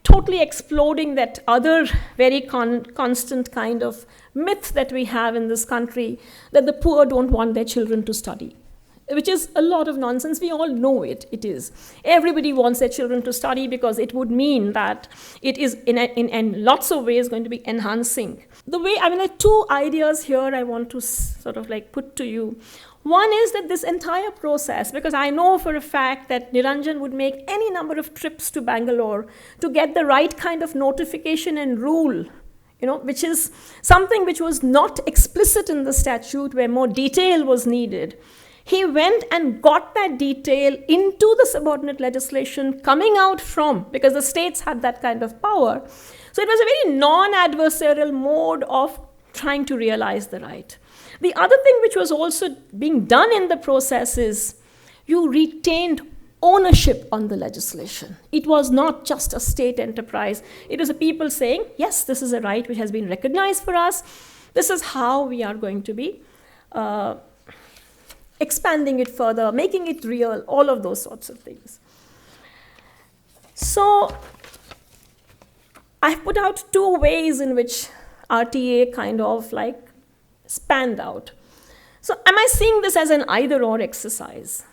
totally exploding that other very constant kind of myth that we have in this country, that the poor don't want their children to study, which is a lot of nonsense. We all know it is. Everybody wants their children to study because it would mean that it is in lots of ways going to be enhancing. There are two ideas here I want to sort of put to you. One is that this entire process, because I know for a fact that Niranjan would make any number of trips to Bangalore to get the right kind of notification and rule, which is something which was not explicit in the statute, where more detail was needed. He went and got that detail into the subordinate legislation coming out from, because the states had that kind of power. So it was a very non-adversarial mode of trying to realize the right. The other thing which was also being done in the process is you retained ownership on the legislation. It was not just a state enterprise. It was the people saying, yes, this is a right which has been recognized for us. This is how we are going to be expanding it further, making it real, all of those sorts of things. So I've put out two ways in which RTA kind of spanned out. So am I seeing this as an either-or exercise?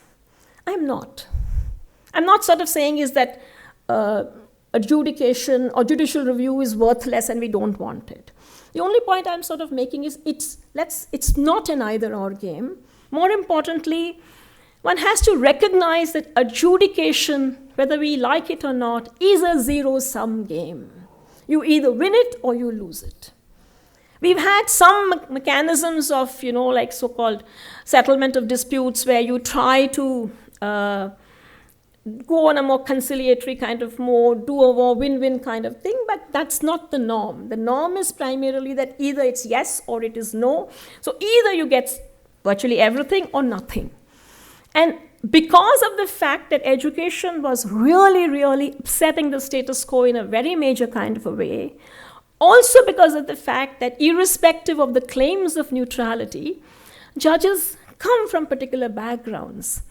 I'm not. I'm not sort of saying is that adjudication or judicial review is worthless and we don't want it. The only point I'm sort of making is it's not an either-or game. More importantly, one has to recognize that adjudication, whether we like it or not, is a zero-sum game. You either win it or you lose it. We've had some mechanisms of, so-called settlement of disputes where you try to go on a more conciliatory kind of mode, do a more win-win kind of thing, but that's not the norm. The norm is primarily that either it's yes or it is no. So either you get virtually everything or nothing. And because of the fact that education was really, really upsetting the status quo in a very major kind of a way, also because of the fact that irrespective of the claims of neutrality, judges come from particular backgrounds.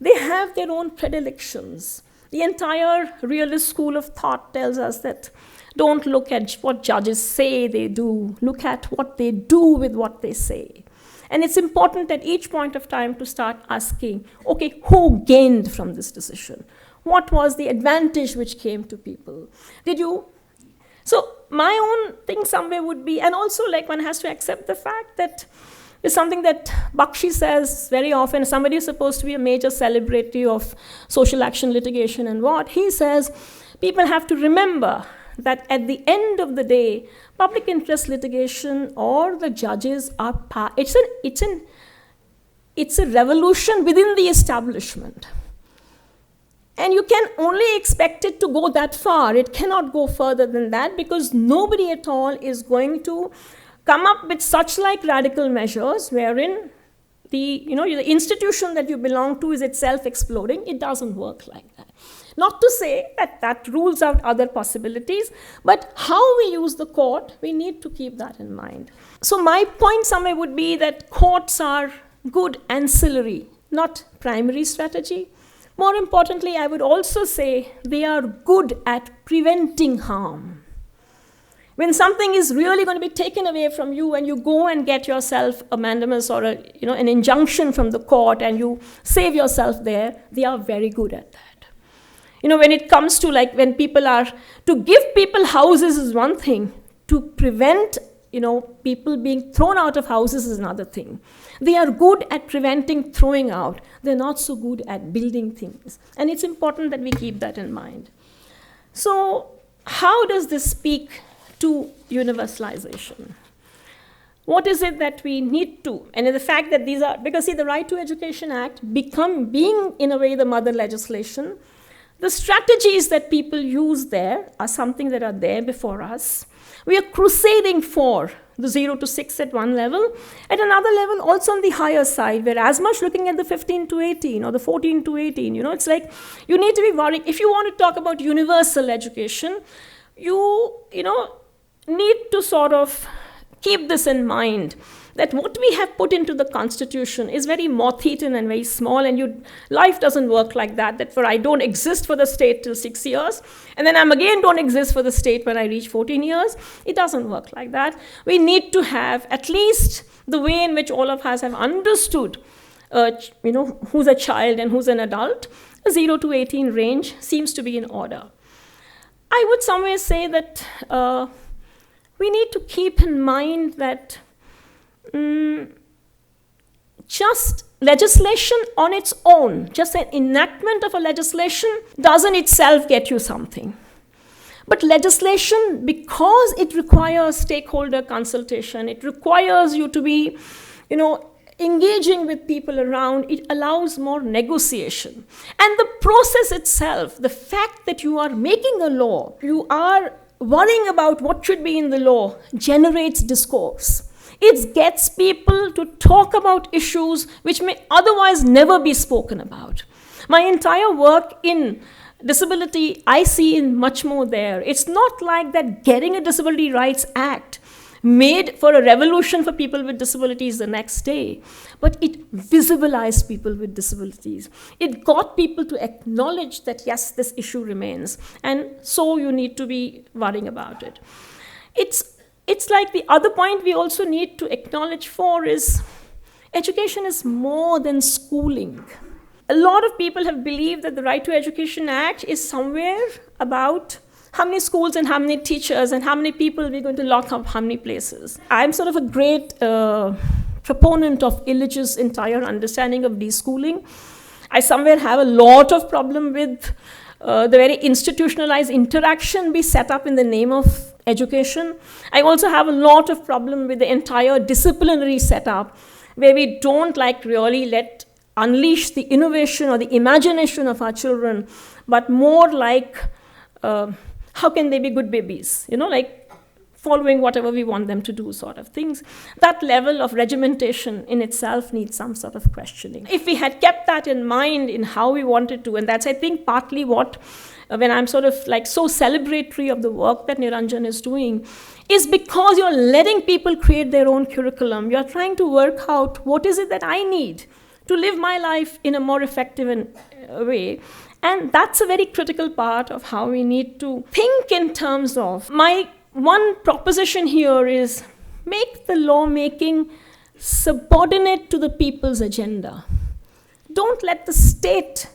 They have their own predilections. The entire realist school of thought tells us that don't look at what judges say they do, look at what they do with what they say. And it's important at each point of time to start asking, okay, who gained from this decision? What was the advantage which came to people? So my own thing somewhere would be, and also one has to accept the fact that it's something that Bakshi says very often. Somebody is supposed to be a major celebrity of social action litigation and what he says, people have to remember that at the end of the day, public interest litigation or the judges are it's a revolution within the establishment. And you can only expect it to go that far. It cannot go further than that because nobody at all is going to come up with such radical measures wherein the institution that you belong to is itself exploding. It doesn't work like that. Not to say that that rules out other possibilities, but how we use the court, we need to keep that in mind. So my point somewhere would be that courts are good ancillary, not primary strategy. More importantly, I would also say they are good at preventing harm. When something is really going to be taken away from you and you go and get yourself a mandamus or an injunction from the court and you save yourself there, they are very good at that. When it comes to when people are, to give people houses is one thing, to prevent people being thrown out of houses is another thing. They are good at preventing throwing out. They're not so good at building things. And it's important that we keep that in mind. So how does this speak to universalization? What is it that we need to? And the fact that these are, because see, the Right to Education Act being in a way the mother legislation, the strategies that people use there are something that are there before us. We are crusading for the 0 to 6 at one level. At another level, also on the higher side, we're as much looking at the 15 to 18 or the 14 to 18. It's like you need to be worried. If you want to talk about universal education, you need to sort of keep this in mind, that what we have put into the Constitution is very moth-eaten and very small, and life doesn't work like that I don't exist for the state till 6 years, and then I'm again don't exist for the state when I reach 14 years. It doesn't work like that. We need to have at least the way in which all of us have understood, who's a child and who's an adult. A 0 to 18 range seems to be in order. I would somewhere say that we need to keep in mind that just legislation on its own, just an enactment of a legislation doesn't itself get you something. But legislation, because it requires stakeholder consultation, it requires you to be, engaging with people around, it allows more negotiation. And the process itself, the fact that you are making a law, you are worrying about what should be in the law, generates discourse. It gets people to talk about issues which may otherwise never be spoken about. My entire work in disability, I see in much more there. It's not like that getting a Disability Rights Act made for a revolution for people with disabilities the next day, but it visibilized people with disabilities. It got people to acknowledge that, yes, this issue remains, and so you need to be worrying about it. It's like the other point we also need to acknowledge for is education is more than schooling. A lot of people have believed that the Right to Education Act is somewhere about how many schools and how many teachers and how many people we're going to lock up, how many places. I'm sort of a great proponent of Illich's entire understanding of deschooling. I somewhere have a lot of problem with the very institutionalized interaction be set up in the name of education. I also have a lot of problem with the entire disciplinary setup where we don't really unleash the innovation or the imagination of our children, but more like how can they be good babies, following whatever we want them to do sort of things. That level of regimentation in itself needs some sort of questioning. If we had kept that in mind in how we wanted to, and that's, I think, partly what, when I'm sort of so celebratory of the work that Niranjan is doing, is because you're letting people create their own curriculum. You're trying to work out what is it that I need to live my life in a more effective way. And that's a very critical part of how we need to think in terms of. My one proposition here is make the lawmaking subordinate to the people's agenda. Don't let the state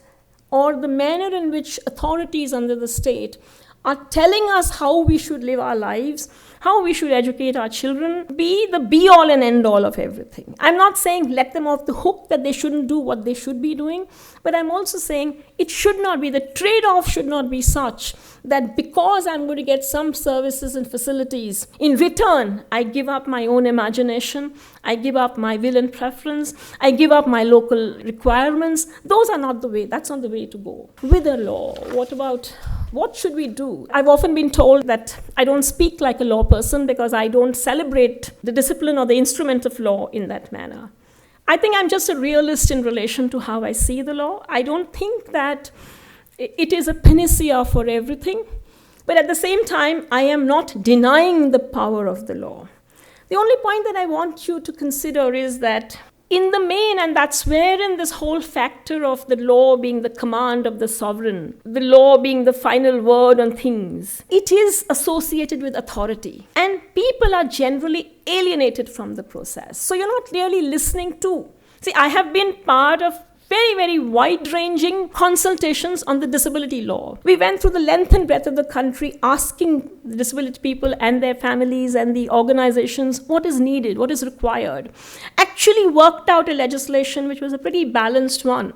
or the manner in which authorities under the state are telling us how we should live our lives, how we should educate our children, be the be-all and end-all of everything. I'm not saying let them off the hook that they shouldn't do what they should be doing, but I'm also saying it should not be, the trade-off should not be such that because I'm going to get some services and facilities, in return, I give up my own imagination, I give up my will and preference, I give up my local requirements. Those are not the way, that's not the way to go. With a law, what should we do? I've often been told that I don't speak like a law person because I don't celebrate the discipline or the instrument of law in that manner. I think I'm just a realist in relation to how I see the law. I don't think that it is a panacea for everything. But at the same time, I am not denying the power of the law. The only point that I want you to consider is that in the main, and that's wherein this whole factor of the law being the command of the sovereign, the law being the final word on things, it is associated with authority. And people are generally alienated from the process. So you're not really listening to. See, I have been part of very, very wide-ranging consultations on the disability law. We went through the length and breadth of the country asking the disability people and their families and the organizations what is needed, what is required. Actually worked out a legislation which was a pretty balanced one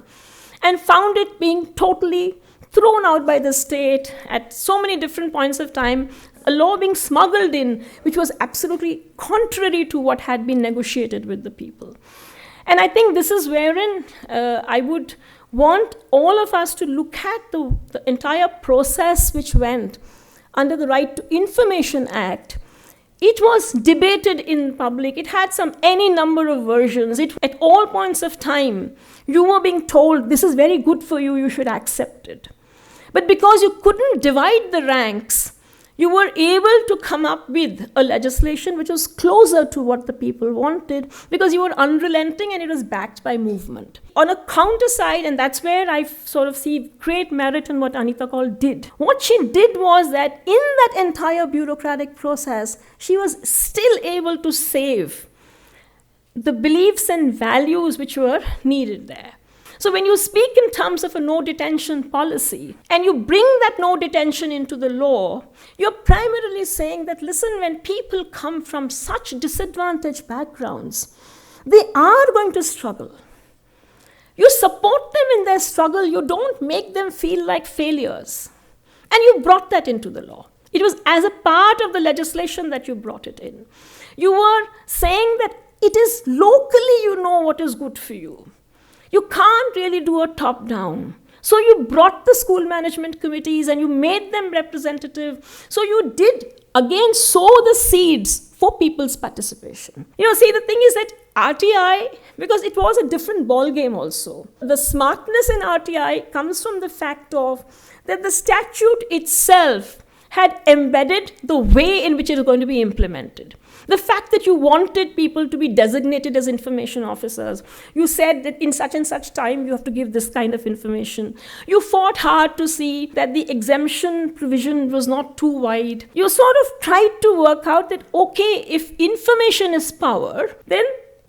and found it being totally thrown out by the state at so many different points of time, a law being smuggled in which was absolutely contrary to what had been negotiated with the people. And I think this is wherein I would want all of us to look at the entire process which went under the Right to Information Act. It was debated in public. It had any number of versions. At all points of time, you were being told, this is very good for you, you should accept it. But because you couldn't divide the ranks, you were able to come up with a legislation which was closer to what the people wanted because you were unrelenting and it was backed by movement. On a counter side, and that's where I sort of see great merit in what Anita Kaul did. What she did was that in that entire bureaucratic process, she was still able to save the beliefs and values which were needed there. So when you speak in terms of a no detention policy and you bring that no detention into the law, you're primarily saying that, listen, when people come from such disadvantaged backgrounds, they are going to struggle. You support them in their struggle. You don't make them feel like failures. And you brought that into the law. It was as a part of the legislation that you brought it in. You were saying that it is locally you know what is good for you. You can't really do a top-down. So you brought the school management committees and you made them representative. So you did, again, sow the seeds for people's participation. See, the thing is that RTI, because it was a different ball game also. The smartness in RTI comes from the fact of that the statute itself had embedded the way in which it is going to be implemented. The fact that you wanted people to be designated as information officers, you said that in such and such time you have to give this kind of information. You fought hard to see that the exemption provision was not too wide. You sort of tried to work out that, okay, if information is power, then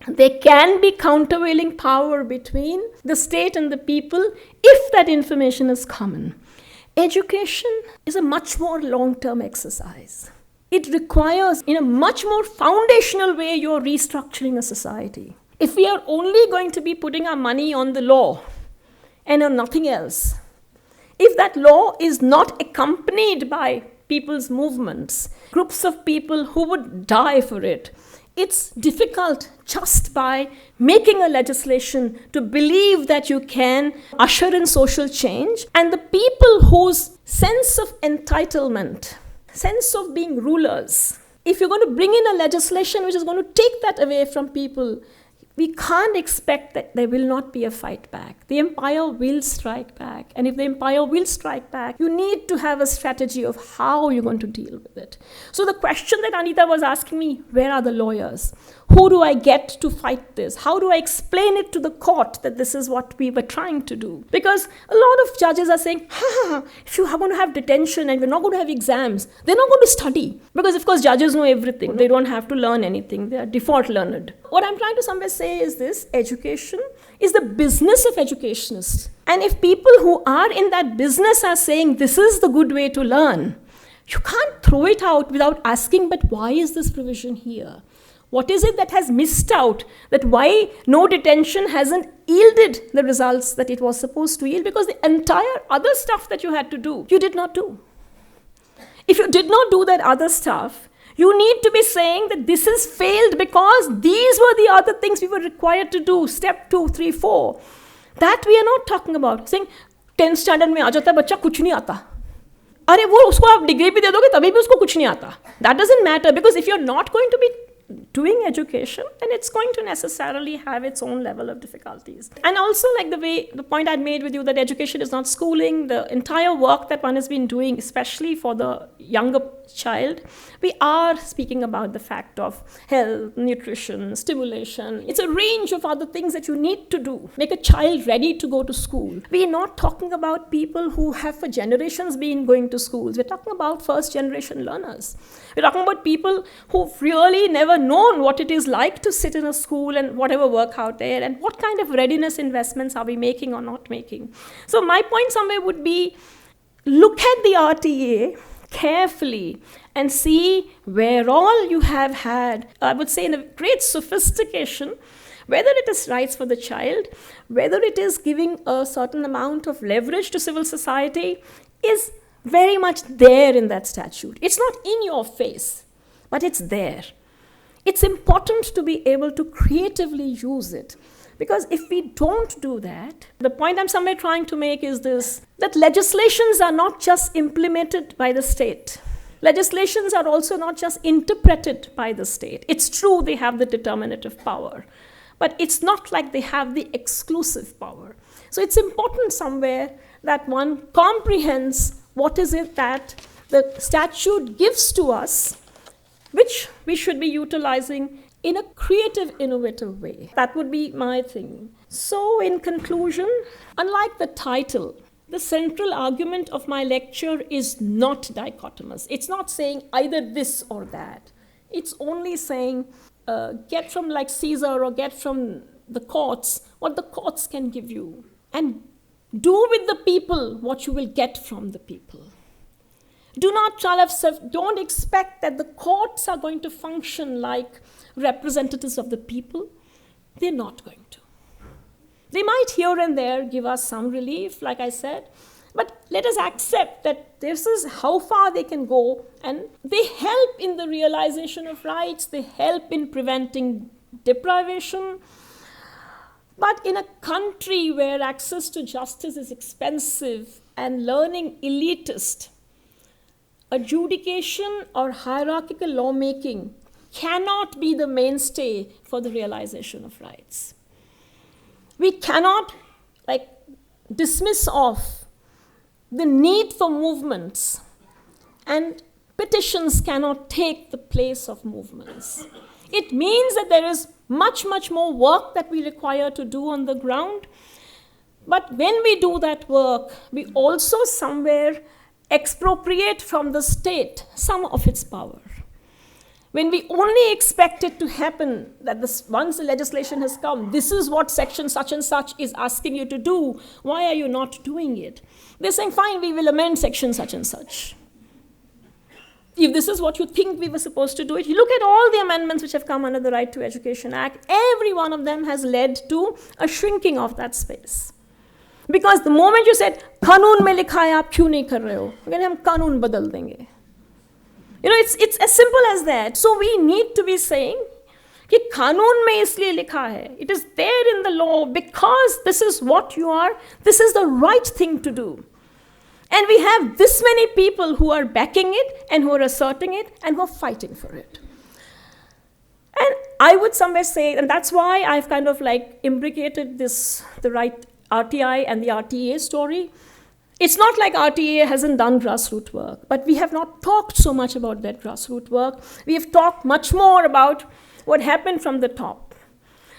there can be countervailing power between the state and the people if that information is common. Education is a much more long-term exercise. It requires, in a much more foundational way, you're restructuring a society. If we are only going to be putting our money on the law and on nothing else, if that law is not accompanied by people's movements, groups of people who would die for it, it's difficult just by making a legislation to believe that you can usher in social change. And the people whose sense of entitlement, sense of being rulers, if you're going to bring in a legislation which is going to take that away from people, we can't expect that there will not be a fight back. The empire will strike back. And if the empire will strike back, you need to have a strategy of how you're going to deal with it. So the question that Anita was asking me, where are the lawyers? Who do I get to fight this? How do I explain it to the court that this is what we were trying to do? Because a lot of judges are saying, if you are going to have detention and we're not going to have exams, they're not going to study. Because of course judges know everything. They don't have to learn anything. They are default learned. What I'm trying to somewhere say is this: education is the business of educationists. And if people who are in that business are saying this is the good way to learn, you can't throw it out without asking, but why is this provision here? What is it that has missed out? That why no detention hasn't yielded the results that it was supposed to yield? Because the entire other stuff that you had to do, you did not do. If you did not do that other stuff, you need to be saying that this has failed because these were the other things we were required to do. Step 2, 3, 4. That we are not talking about. Saying 10th standard में आ जाता है बच्चा कुछ नहीं आता. अरे वो उसको आप डिग्री भी दे दोगे तभी भी उसको कुछ नहीं आता. That doesn't matter because if you're not going to be doing education, then it's going to necessarily have its own level of difficulties. And also, like the point I'd made with you that education is not schooling, the entire work that one has been doing, especially for the younger child, we are speaking about the fact of health, nutrition, stimulation. It's a range of other things that you need to do. Make a child ready to go to school. We're not talking about people who have for generations been going to schools. We're talking about first generation learners. We're talking about people who've really never known what it is like to sit in a school and whatever work out there, and what kind of readiness investments are we making or not making. So my point somewhere would be, look at the RTA carefully and see where all you have had, I would say in a great sophistication, whether it is rights for the child, whether it is giving a certain amount of leverage to civil society, is very much there in that statute. It's not in your face, but it's there. It's important to be able to creatively use it. Because if we don't do that, the point I'm somewhere trying to make is this, that legislations are not just implemented by the state. Legislations are also not just interpreted by the state. It's true they have the determinative power, but it's not like they have the exclusive power. So it's important somewhere that one comprehends what is it that the statute gives to us, which we should be utilizing in a creative, innovative way. That would be my thing. So in conclusion, unlike the title, the central argument of my lecture is not dichotomous. It's not saying either this or that. It's only saying get from like Caesar or get from the courts what the courts can give you, and do with the people what you will get from the people. Don't expect that the courts are going to function like representatives of the people. They're not going to. They might here and there give us some relief, like I said, but let us accept that this is how far they can go, and they help in the realization of rights, they help in preventing deprivation. But in a country where access to justice is expensive and learning elitist, adjudication or hierarchical lawmaking cannot be the mainstay for the realization of rights. We cannot dismiss off the need for movements, and petitions cannot take the place of movements. It means that there is much, much more work that we require to do on the ground. But when we do that work, we also somewhere expropriate from the state some of its power. When we only expect it to happen, that once the legislation has come, this is what section such and such is asking you to do, why are you not doing it? They're saying, fine, we will amend section such and such. If this is what you think we were supposed to do it, you look at all the amendments which have come under the Right to Education Act, every one of them has led to a shrinking of that space. Because the moment you said, कानून में लिखा है आप क्यों नहीं कर रहे हो, again हम कानून बदल देंगे. It's as simple as that. So we need to be saying कि कानून में इसलिए लिखा है. It is there in the law because this is what you are, this is the right thing to do. And we have this many people who are backing it and who are asserting it and who are fighting for it. And I would somewhere say, and that's why I've kind of imbricated the right RTI and the RTA story. It's not like RTA hasn't done grassroots work, but we have not talked so much about that grassroots work. We have talked much more about what happened from the top.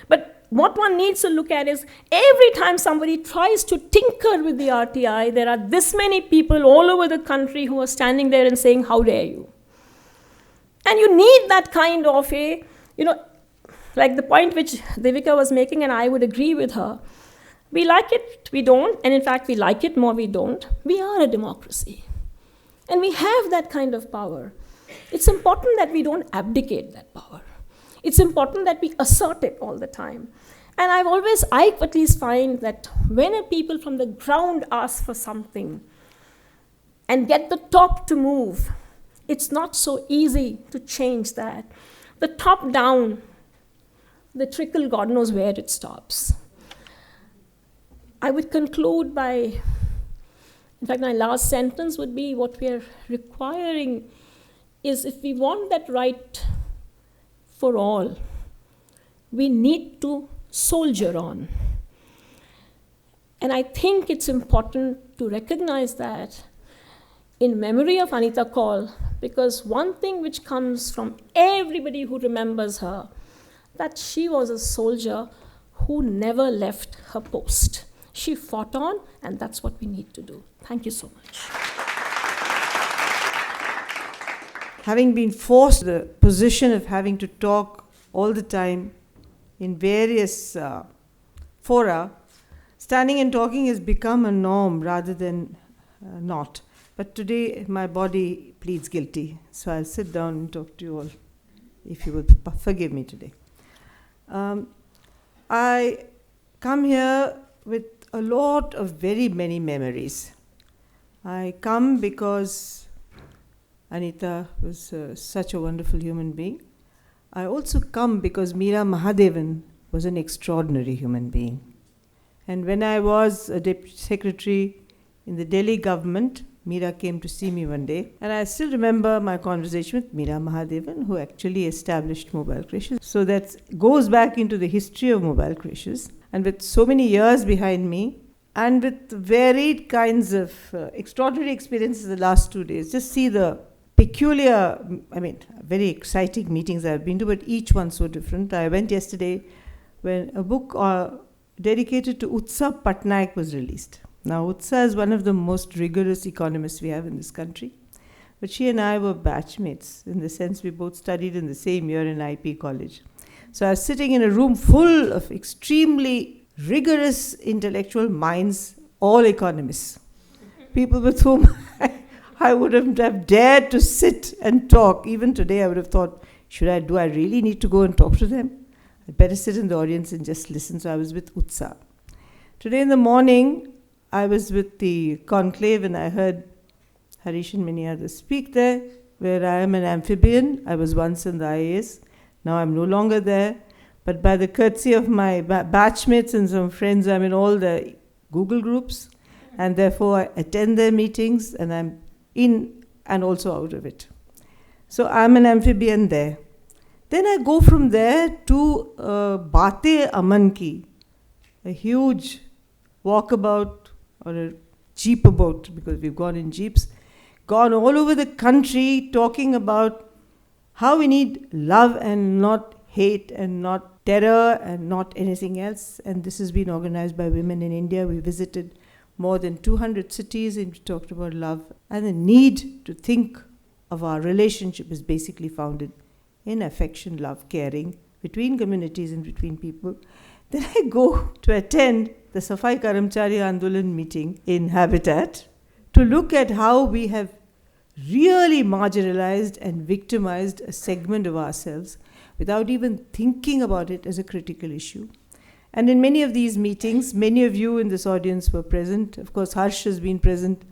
But what one needs to look at is every time somebody tries to tinker with the RTI, there are this many people all over the country who are standing there and saying, how dare you? And you need that kind of like the point which Devika was making, and I would agree with her. We like it, we don't, and in fact we like it more, we don't. We are a democracy. And we have that kind of power. It's important that we don't abdicate that power. It's important that we assert it all the time. And I at least find that when people from the ground ask for something and get the top to move, it's not so easy to change that. The top down, the trickle, God knows where it stops. I would conclude by, in fact, my last sentence would be what we are requiring is if we want that right for all. We need to soldier on. And I think it's important to recognize that in memory of Anita Kaul, because one thing which comes from everybody who remembers her, that she was a soldier who never left her post. She fought on, and that's what we need to do. Thank you so much. Having been forced to the position of having to talk all the time in various fora, standing and talking has become a norm rather than not. But today my body pleads guilty, so I'll sit down and talk to you all, if you will forgive me today. I come here with a lot of very many memories. I come because Anita was such a wonderful human being. I also come because Meera Mahadevan was an extraordinary human being. And when I was a deputy secretary in the Delhi government, Meera came to see me one day. And I still remember my conversation with Meera Mahadevan, who actually established mobile creches. So that goes back into the history of mobile creches. And with so many years behind me, and with varied kinds of extraordinary experiences the last 2 days, just see the peculiar, very exciting meetings I've been to, but each one so different. I went yesterday when a book dedicated to Utsa Patnaik was released. Now, Utsa is one of the most rigorous economists we have in this country. But she and I were batchmates, in the sense we both studied in the same year in IP college. So I was sitting in a room full of extremely rigorous intellectual minds, all economists. People with whom I wouldn't have dared to sit and talk. Even today I would have thought, do I really need to go and talk to them? I'd better sit in the audience and just listen. So I was with Utsa. Today in the morning, I was with the conclave and I heard Harish and many others speak there, where I am an amphibian. I was once in the IAS. Now I'm no longer there. But by the courtesy of my batchmates and some friends, I'm in all the Google groups. And therefore I attend their meetings and I'm in and also out of it. So I'm an amphibian there. Then I go from there to Bate Aman Ki, a huge walkabout or a jeepabout, because we've gone in jeeps, gone all over the country talking about how we need love and not hate and not terror and not anything else. And this has been organized by women in India. We visited more than 200 cities and we talked about love. And the need to think of our relationship is basically founded in affection, love, caring between communities and between people. Then I go to attend the Safai Karamchari Andolan meeting in Habitat to look at how we have really marginalized and victimized a segment of ourselves without even thinking about it as a critical issue. And in many of these meetings, many of you in this audience were present. Of course, Harsh has been present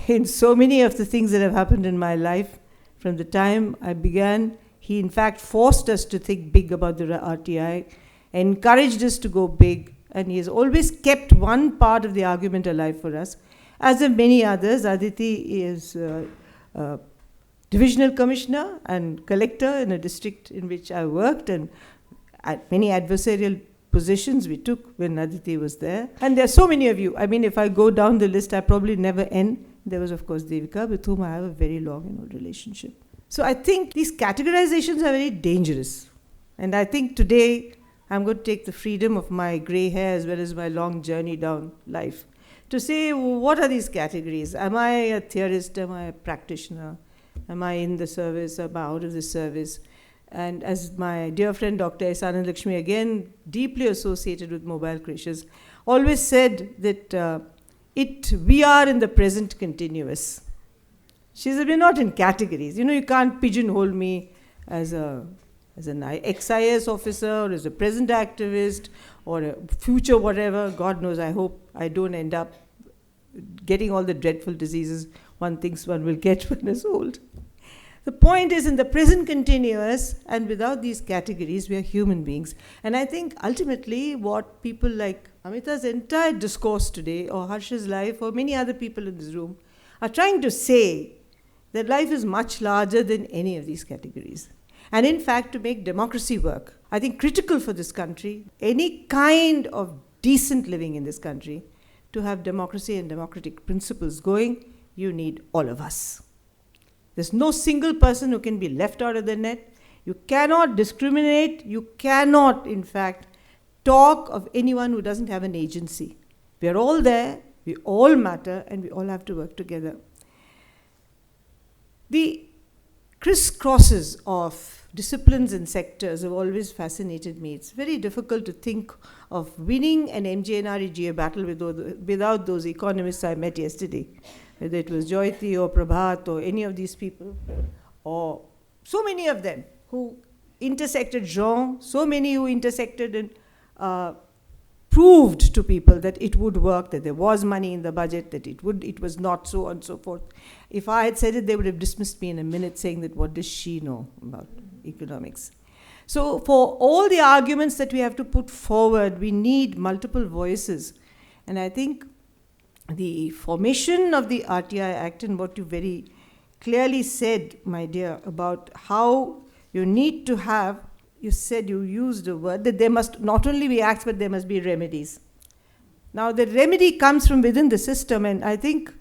in so many of the things that have happened in my life. From the time I began, he in fact forced us to think big about the RTI, encouraged us to go big, and he has always kept one part of the argument alive for us. As of many others, Aditi is divisional commissioner and collector in a district in which I worked, and at many adversarial positions we took when Aditi was there. And there are so many of you. If I go down the list, I probably never end. There was, of course, Devika, with whom I have a very long and old relationship. So I think these categorizations are very dangerous. And I think today I'm going to take the freedom of my gray hair as well as my long journey down life to say, what are these categories? Am I a theorist? Am I a practitioner? Am I in the service? Am I out of the service? And as my dear friend Dr. Isanand Lakshmi, again deeply associated with mobile creches, always said that we are in the present continuous. She said, we're not in categories. You can't pigeonhole me as an ex-IAS officer or as a present activist or a future whatever. God knows, I hope I don't end up getting all the dreadful diseases one thinks one will get when is old. The point is, in the present continuous and without these categories, we are human beings. And I think ultimately what people like Amita's entire discourse today, or Harsh's life, or many other people in this room, are trying to say that life is much larger than any of these categories. and in fact to make democracy work. I think critical for this country, any kind of decent living in this country, to have democracy and democratic principles going, you need all of us. There's no single person who can be left out of the net. You cannot discriminate. You cannot, in fact, talk of anyone who doesn't have an agency. We are all there, we all matter, and we all have to work together. The crisscrosses of disciplines and sectors have always fascinated me. It's very difficult to think of winning an MJNREGA battle without those economists I met yesterday, whether it was Joyati or Prabhat or any of these people, or so many of them who intersected Jean, so many who intersected and proved to people that it would work, that there was money in the budget, that it was not, so on and so forth. If I had said it, they would have dismissed me in a minute, saying that what does she know about economics? So for all the arguments that we have to put forward, we need multiple voices. And I think the formation of the RTI Act and what you very clearly said, my dear, about how you need to have, you said, you used a word, that there must not only be acts, but there must be remedies. Now, the remedy comes from within the system, and I think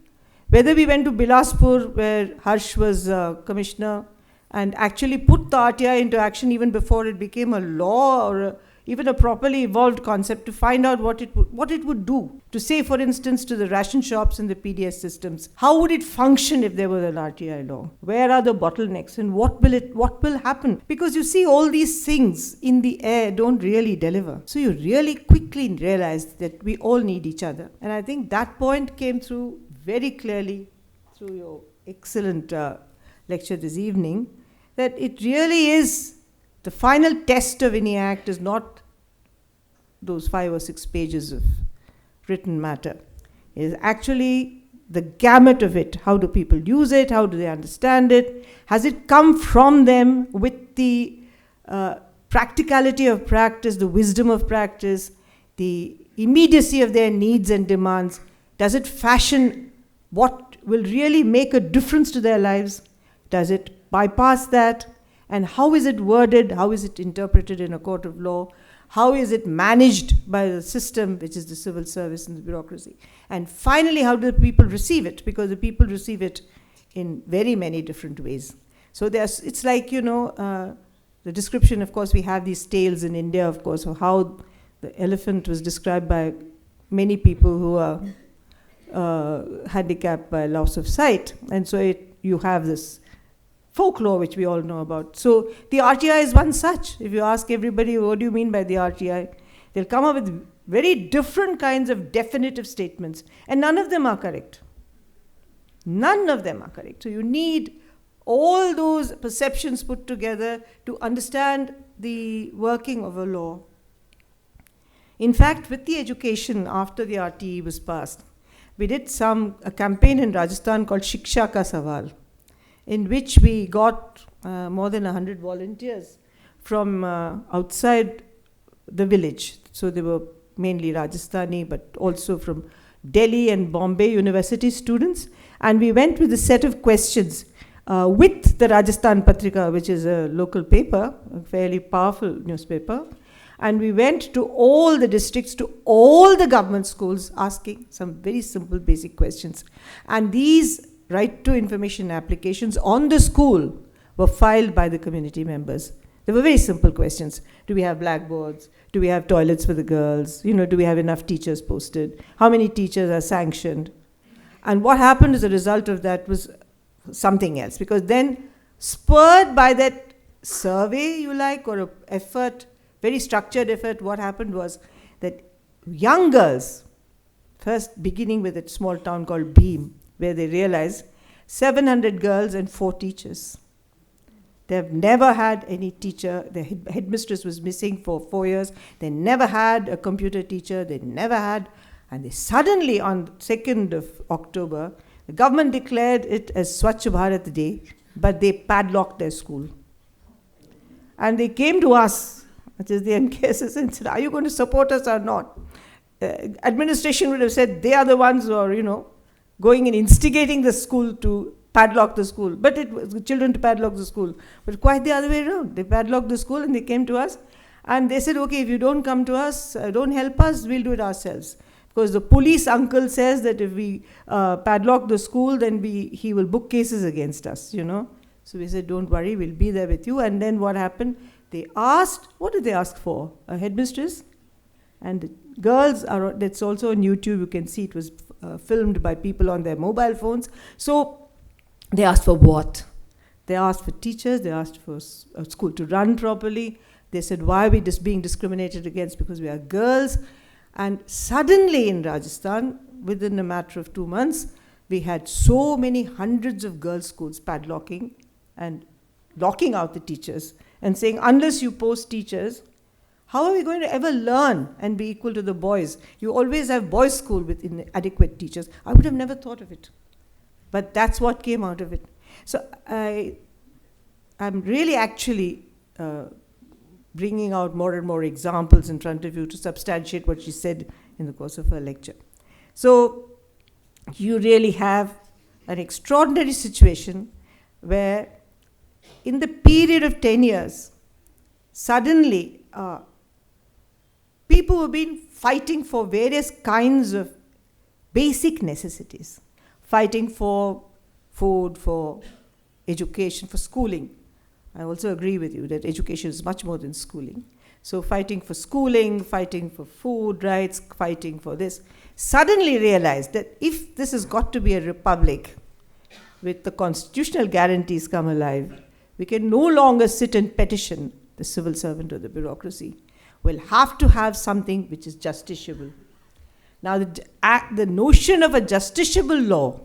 whether we went to Bilaspur, where Harsh was commissioner, and actually put the RTI into action even before it became a law or even a properly evolved concept, to find out what it would do. To say, for instance, to the ration shops and the PDS systems, how would it function if there were an RTI law? Where are the bottlenecks, and what will happen? Because you see, all these things in the air don't really deliver. So you really quickly realize that we all need each other. And I think that point came through very clearly through your excellent lecture this evening, that it really is the final test of any act is not those 5 or 6 pages of written matter. It is actually the gamut of it. How do people use it? How do they understand it? Has it come from them with the practicality of practice, the wisdom of practice, the immediacy of their needs and demands? Does it fashion what will really make a difference to their lives? Does it bypass that? And how is it worded? How is it interpreted in a court of law? How is it managed by the system, which is the civil service and the bureaucracy? And finally, how do the people receive it? Because the people receive it in very many different ways. So it's like, the description, of course, we have these tales in India, of course, of how the elephant was described by many people who are handicapped by loss of sight. And so you have this folklore, which we all know about. So the RTI is one such. If you ask everybody, what do you mean by the RTI? They'll come up with very different kinds of definitive statements. And none of them are correct. None of them are correct. So you need all those perceptions put together to understand the working of a law. In fact, with the education after the RTE was passed, we did a campaign in Rajasthan called Shiksha Ka Sawal, in which we got more than 100 volunteers from outside the village. So they were mainly Rajasthani, but also from Delhi and Bombay university students. And we went with a set of questions with the Rajasthan Patrika, which is a local paper, a fairly powerful newspaper. And we went to all the districts, to all the government schools, asking some very simple basic questions. And these right to information applications on the school were filed by the community members. They were very simple questions. Do we have blackboards? Do we have toilets for the girls? Do we have enough teachers posted? How many teachers are sanctioned? And what happened as a result of that was something else. Because then, spurred by that survey, or an effort, very structured effort, what happened was that young girls, first beginning with a small town called Bheem, where they realized 700 girls and 4 teachers. They've never had any teacher. The headmistress was missing for 4 years. They never had a computer teacher. And they suddenly, on 2nd of October, the government declared it as Swachh Bharat Day, but they padlocked their school. And they came to us, which is the MKSS, and said, are you going to support us or not? Administration would have said they are the ones who are, going and instigating the school to padlock the school. But it was the children to padlock the school. But quite the other way around. They padlocked the school and they came to us. And they said, okay, if you don't come to us, don't help us, we'll do it ourselves. Because the police uncle says that if we padlock the school, then he will book cases against us, you know. So we said, don't worry, we'll be there with you. And then what happened? They asked, what did they ask for? A headmistress? And the girls are, that's also on YouTube, you can see it was filmed by people on their mobile phones. So they asked for what? They asked for teachers, they asked for a school to run properly. They said, why are we just being discriminated against? Because we are girls. And suddenly in Rajasthan, within a matter of 2 months, we had so many hundreds of girls' schools padlocking and locking out the teachers and saying, unless you post teachers, how are we going to ever learn and be equal to the boys? You always have boys' school with inadequate teachers. I would have never thought of it. But that's what came out of it. So I'm really actually bringing out more and more examples in front of you to substantiate what she said in the course of her lecture. So you really have an extraordinary situation where in the period of 10 years, suddenly people have been fighting for various kinds of basic necessities, fighting for food, for education, for schooling. I also agree with you that education is much more than schooling. So fighting for schooling, fighting for food rights, fighting for this, suddenly realized that if this has got to be a republic with the constitutional guarantees come alive, we can no longer sit and petition the civil servant or the bureaucracy. We'll have to have something which is justiciable. Now the notion of a justiciable law,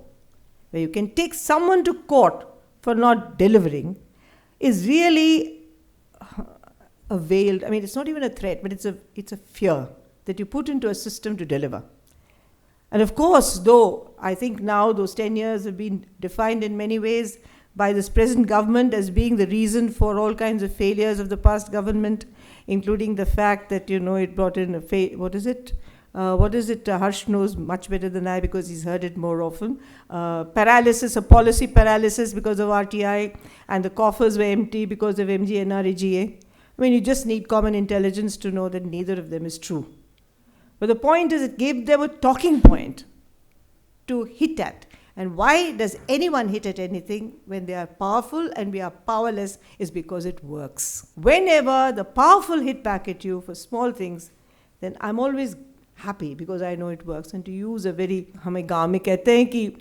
where you can take someone to court for not delivering, is really a veiled, I mean, it's not even a threat, but it's a fear that you put into a system to deliver. And of course, though, I think now those 10 years have been defined in many ways by this present government as being the reason for all kinds of failures of the past government, including the fact that, you know, it brought in what is it? Harsh knows much better than I because he's heard it more often. Paralysis, a policy paralysis because of RTI, and the coffers were empty because of MGNREGA. I mean, you just need common intelligence to know that neither of them is true. But the point is, it gave them a talking point to hit at. And why does anyone hit at anything when they are powerful and we are powerless is because it works. Whenever the powerful hit back at you for small things, then I'm always happy because I know it works. And to use a very, हमें गाँव में कहते हैं कि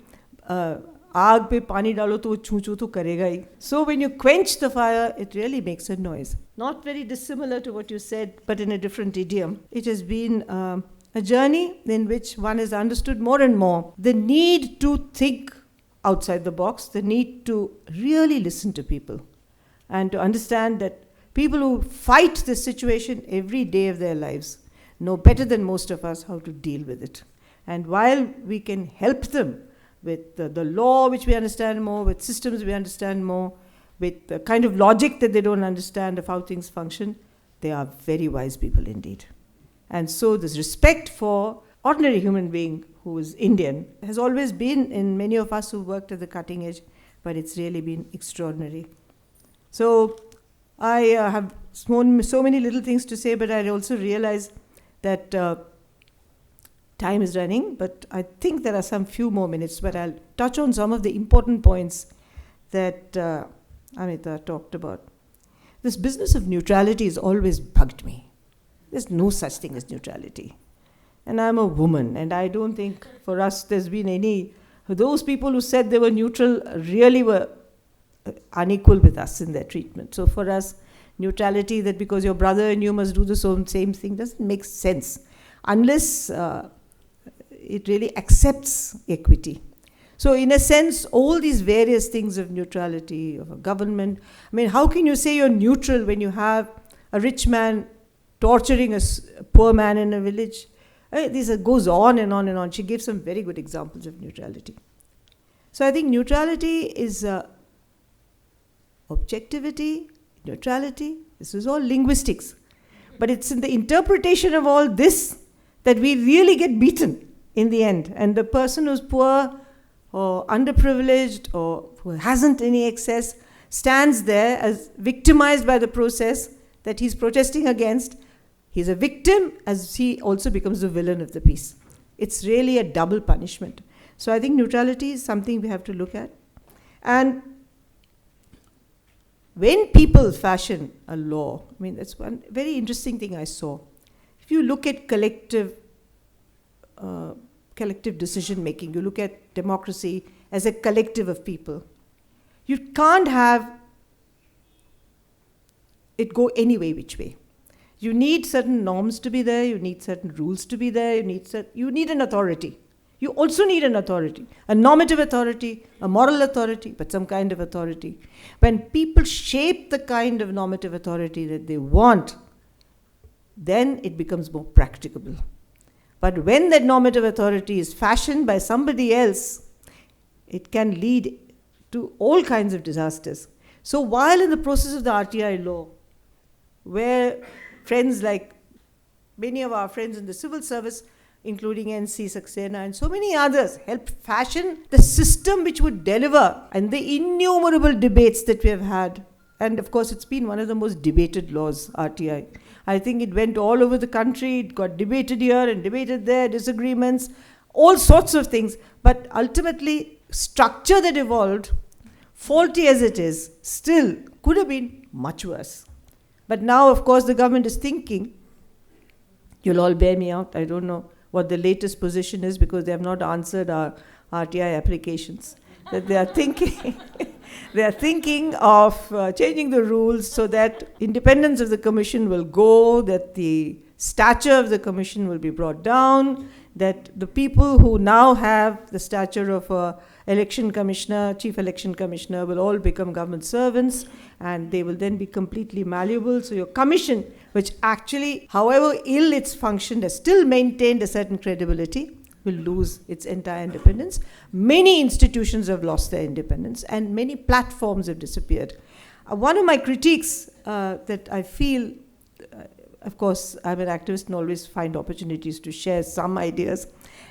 आग पे पानी डालो तो वो छू तो करेगा ही. So when you quench the fire, it really makes a noise. Not very dissimilar to what you said, but in a different idiom. It has been a journey in which one has understood more and more the need to think outside the box, the need to really listen to people, and to understand that people who fight this situation every day of their lives know better than most of us how to deal with it. And while we can help them with the law which we understand more, with systems we understand more, with the kind of logic that they don't understand of how things function, they are very wise people indeed. And so this respect for ordinary human being who is Indian has always been in many of us who worked at the cutting edge, but it's really been extraordinary. So I have so many little things to say, but I also realize that time is running, but I think there are some few more minutes, but I'll touch on some of the important points that Amita talked about. This business of neutrality has always bugged me. There's no such thing as neutrality. And I'm a woman, and I don't think for us there's been any, those people who said they were neutral really were unequal with us in their treatment. So for us, neutrality, that because your brother and you must do the same thing, doesn't make sense unless it really accepts equity. So in a sense, all these various things of neutrality, of a government, I mean, how can you say you're neutral when you have a rich man torturing a poor man in a village? This goes on and on and on. She gave some very good examples of neutrality. So I think neutrality is objectivity, neutrality. This is all linguistics. But it's in the interpretation of all this that we really get beaten in the end. And the person who's poor or underprivileged or who hasn't any access stands there as victimized by the process that he's protesting against. He's a victim as he also becomes the villain of the piece. It's really a double punishment. So I think neutrality is something we have to look at. And when people fashion a law, I mean, that's one very interesting thing I saw. If you look at collective decision making, you look at democracy as a collective of people, you can't have it go any way, which way. You need certain norms to be there, you need certain rules to be there, you need an authority. You also need an authority, a normative authority, a moral authority, but some kind of authority. When people shape the kind of normative authority that they want, then it becomes more practicable. But when that normative authority is fashioned by somebody else, it can lead to all kinds of disasters. So while in the process of the RTI law, where friends like many of our friends in the civil service, including NC Saxena and so many others, helped fashion the system which would deliver, and the innumerable debates that we have had. And of course, it's been one of the most debated laws, RTI. I think it went all over the country, it got debated here and debated there, disagreements, all sorts of things. But ultimately, structure that evolved, faulty as it is, still could have been much worse. But now, of course, the government is thinking, you'll all bear me out, I don't know what the latest position is because they have not answered our RTI applications, that they are thinking of changing the rules so that independence of the commission will go, that the stature of the commission will be brought down, that the people who now have the stature of a election commissioner, chief election commissioner, will all become government servants, and they will then be completely malleable. So your commission, which actually, however ill it's functioned, has still maintained a certain credibility, will lose its entire independence. Many institutions have lost their independence, and many platforms have disappeared. One of my critiques that I feel, of course, I'm an activist and always find opportunities to share some ideas,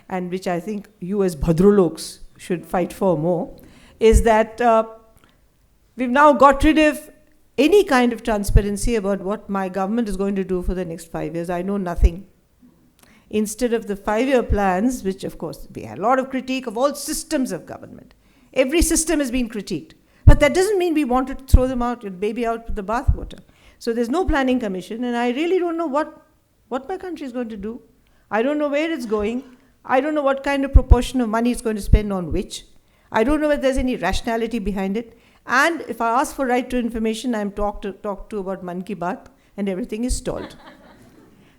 and which I think you as Bhadraloks should fight for more, is that we've now got rid of any kind of transparency about what my government is going to do for the next 5 years. I know nothing. Instead of the 5-year plans, which of course we had a lot of critique of all systems of government. Every system has been critiqued. But that doesn't mean we want to throw them out, baby out with the bathwater. So there's no planning commission, and I really don't know what my country is going to do. I don't know where it's going. I don't know what kind of proportion of money it's going to spend on which. I don't know whether there's any rationality behind it. And if I ask for right to information, I'm talked to about Man Ki Baat, and everything is stalled.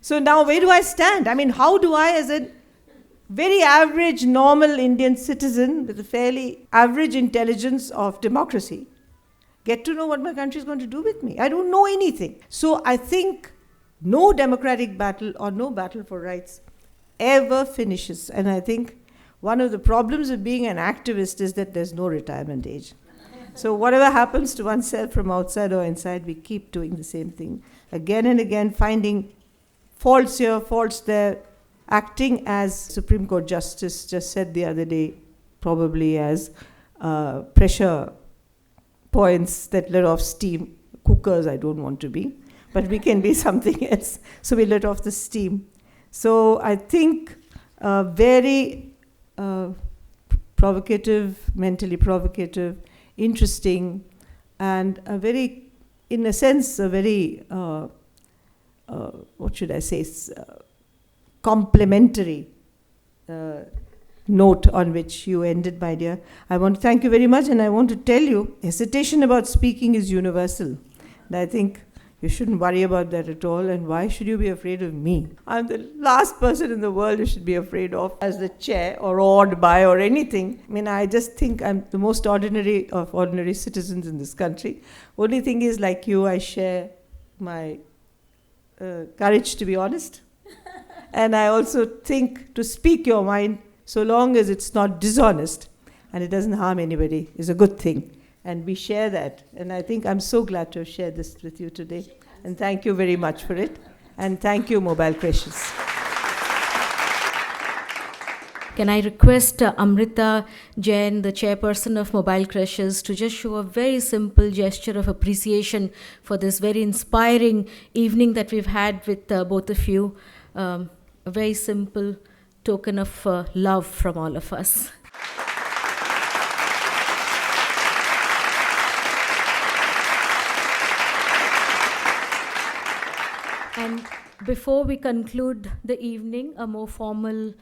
So now where do I stand? I mean, how do I, as a very average, normal Indian citizen with a fairly average intelligence of democracy, get to know what my country is going to do with me? I don't know anything. So I think no democratic battle or no battle for rights ever finishes. And I think one of the problems of being an activist is that there's no retirement age. So whatever happens to oneself from outside or inside, we keep doing the same thing again and again, finding faults here, faults there, acting as Supreme Court Justice just said the other day, probably as pressure points that let off steam. Cookers I don't want to be, but we can be something else. So we let off the steam. So I think very provocative, mentally provocative, interesting, and a very, in a sense, a very, what should I say, complimentary note on which you ended, my dear. I want to thank you very much, and I want to tell you, hesitation about speaking is universal. And I think you shouldn't worry about that at all, and why should you be afraid of me? I'm the last person in the world you should be afraid of as the chair, or awed by, or anything. I mean, I just think I'm the most ordinary of ordinary citizens in this country. Only thing is, like you, I share my courage to be honest. And I also think to speak your mind, so long as it's not dishonest and it doesn't harm anybody, is a good thing. And we share that. And I think I'm so glad to have shared this with you today. And thank you very much for it. And thank you, Mobile Creches. Can I request Amrita Jain, the chairperson of Mobile Crashes, to just show a very simple gesture of appreciation for this very inspiring evening that we've had with both of you. A very simple token of love from all of us. And before we conclude the evening, a more formal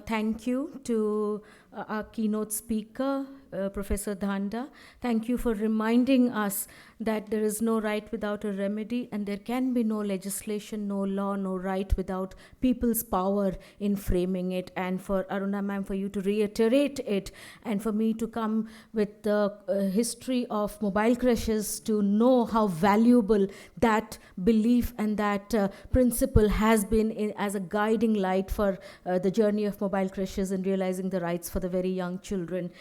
thank you to our keynote speaker, Professor Dhanda. Thank you for reminding us that there is no right without a remedy, and there can be no legislation, no law, no right without people's power in framing it. And for Aruna ma'am, for you to reiterate it, and for me to come with the history of mobile crashes to know how valuable that belief and that principle has been as a guiding light for the journey of mobile crashes and realizing the rights for the very young children.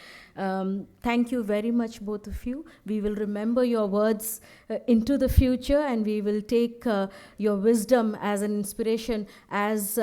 Thank you very much, both of you. We will remember your words into the future, and we will take your wisdom as an inspiration as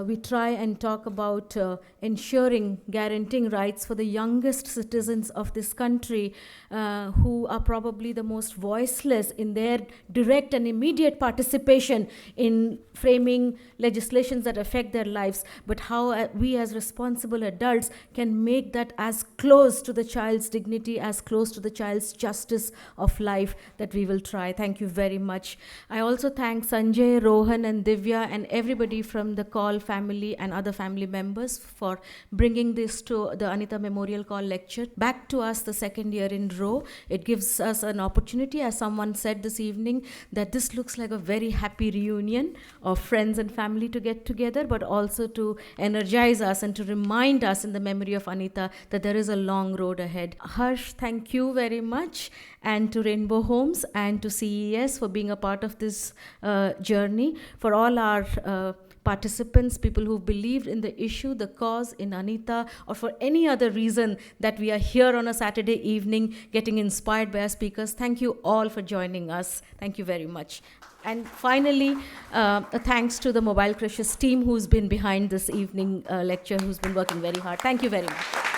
we try and talk about ensuring, guaranteeing rights for the youngest citizens of this country who are probably the most voiceless in their direct and immediate participation in framing legislations that affect their lives, but how we as responsible adults can make that as close to the child's dignity, as close to the child's justice of life that we will try. Thank you very much. I also thank Sanjay, Rohan and Divya and everybody from the Kaul family and other family members for bringing this to the Anita Memorial Call lecture back to us the second year in row. It gives us an opportunity, as someone said this evening, that this looks like a very happy reunion of friends and family to get together, but also to energize us and to remind us in the memory of Anita that there is a long road ahead. Harsh, thank you very much, and to Rainbow Homes and to CES for being a part of this journey. For all our participants, people who believed in the issue, the cause, in Anita, or for any other reason that we are here on a Saturday evening getting inspired by our speakers, thank you all for joining us. Thank you very much. And finally, a thanks to the Mobile Crashes team who's been behind this evening lecture, who's been working very hard. Thank you very much.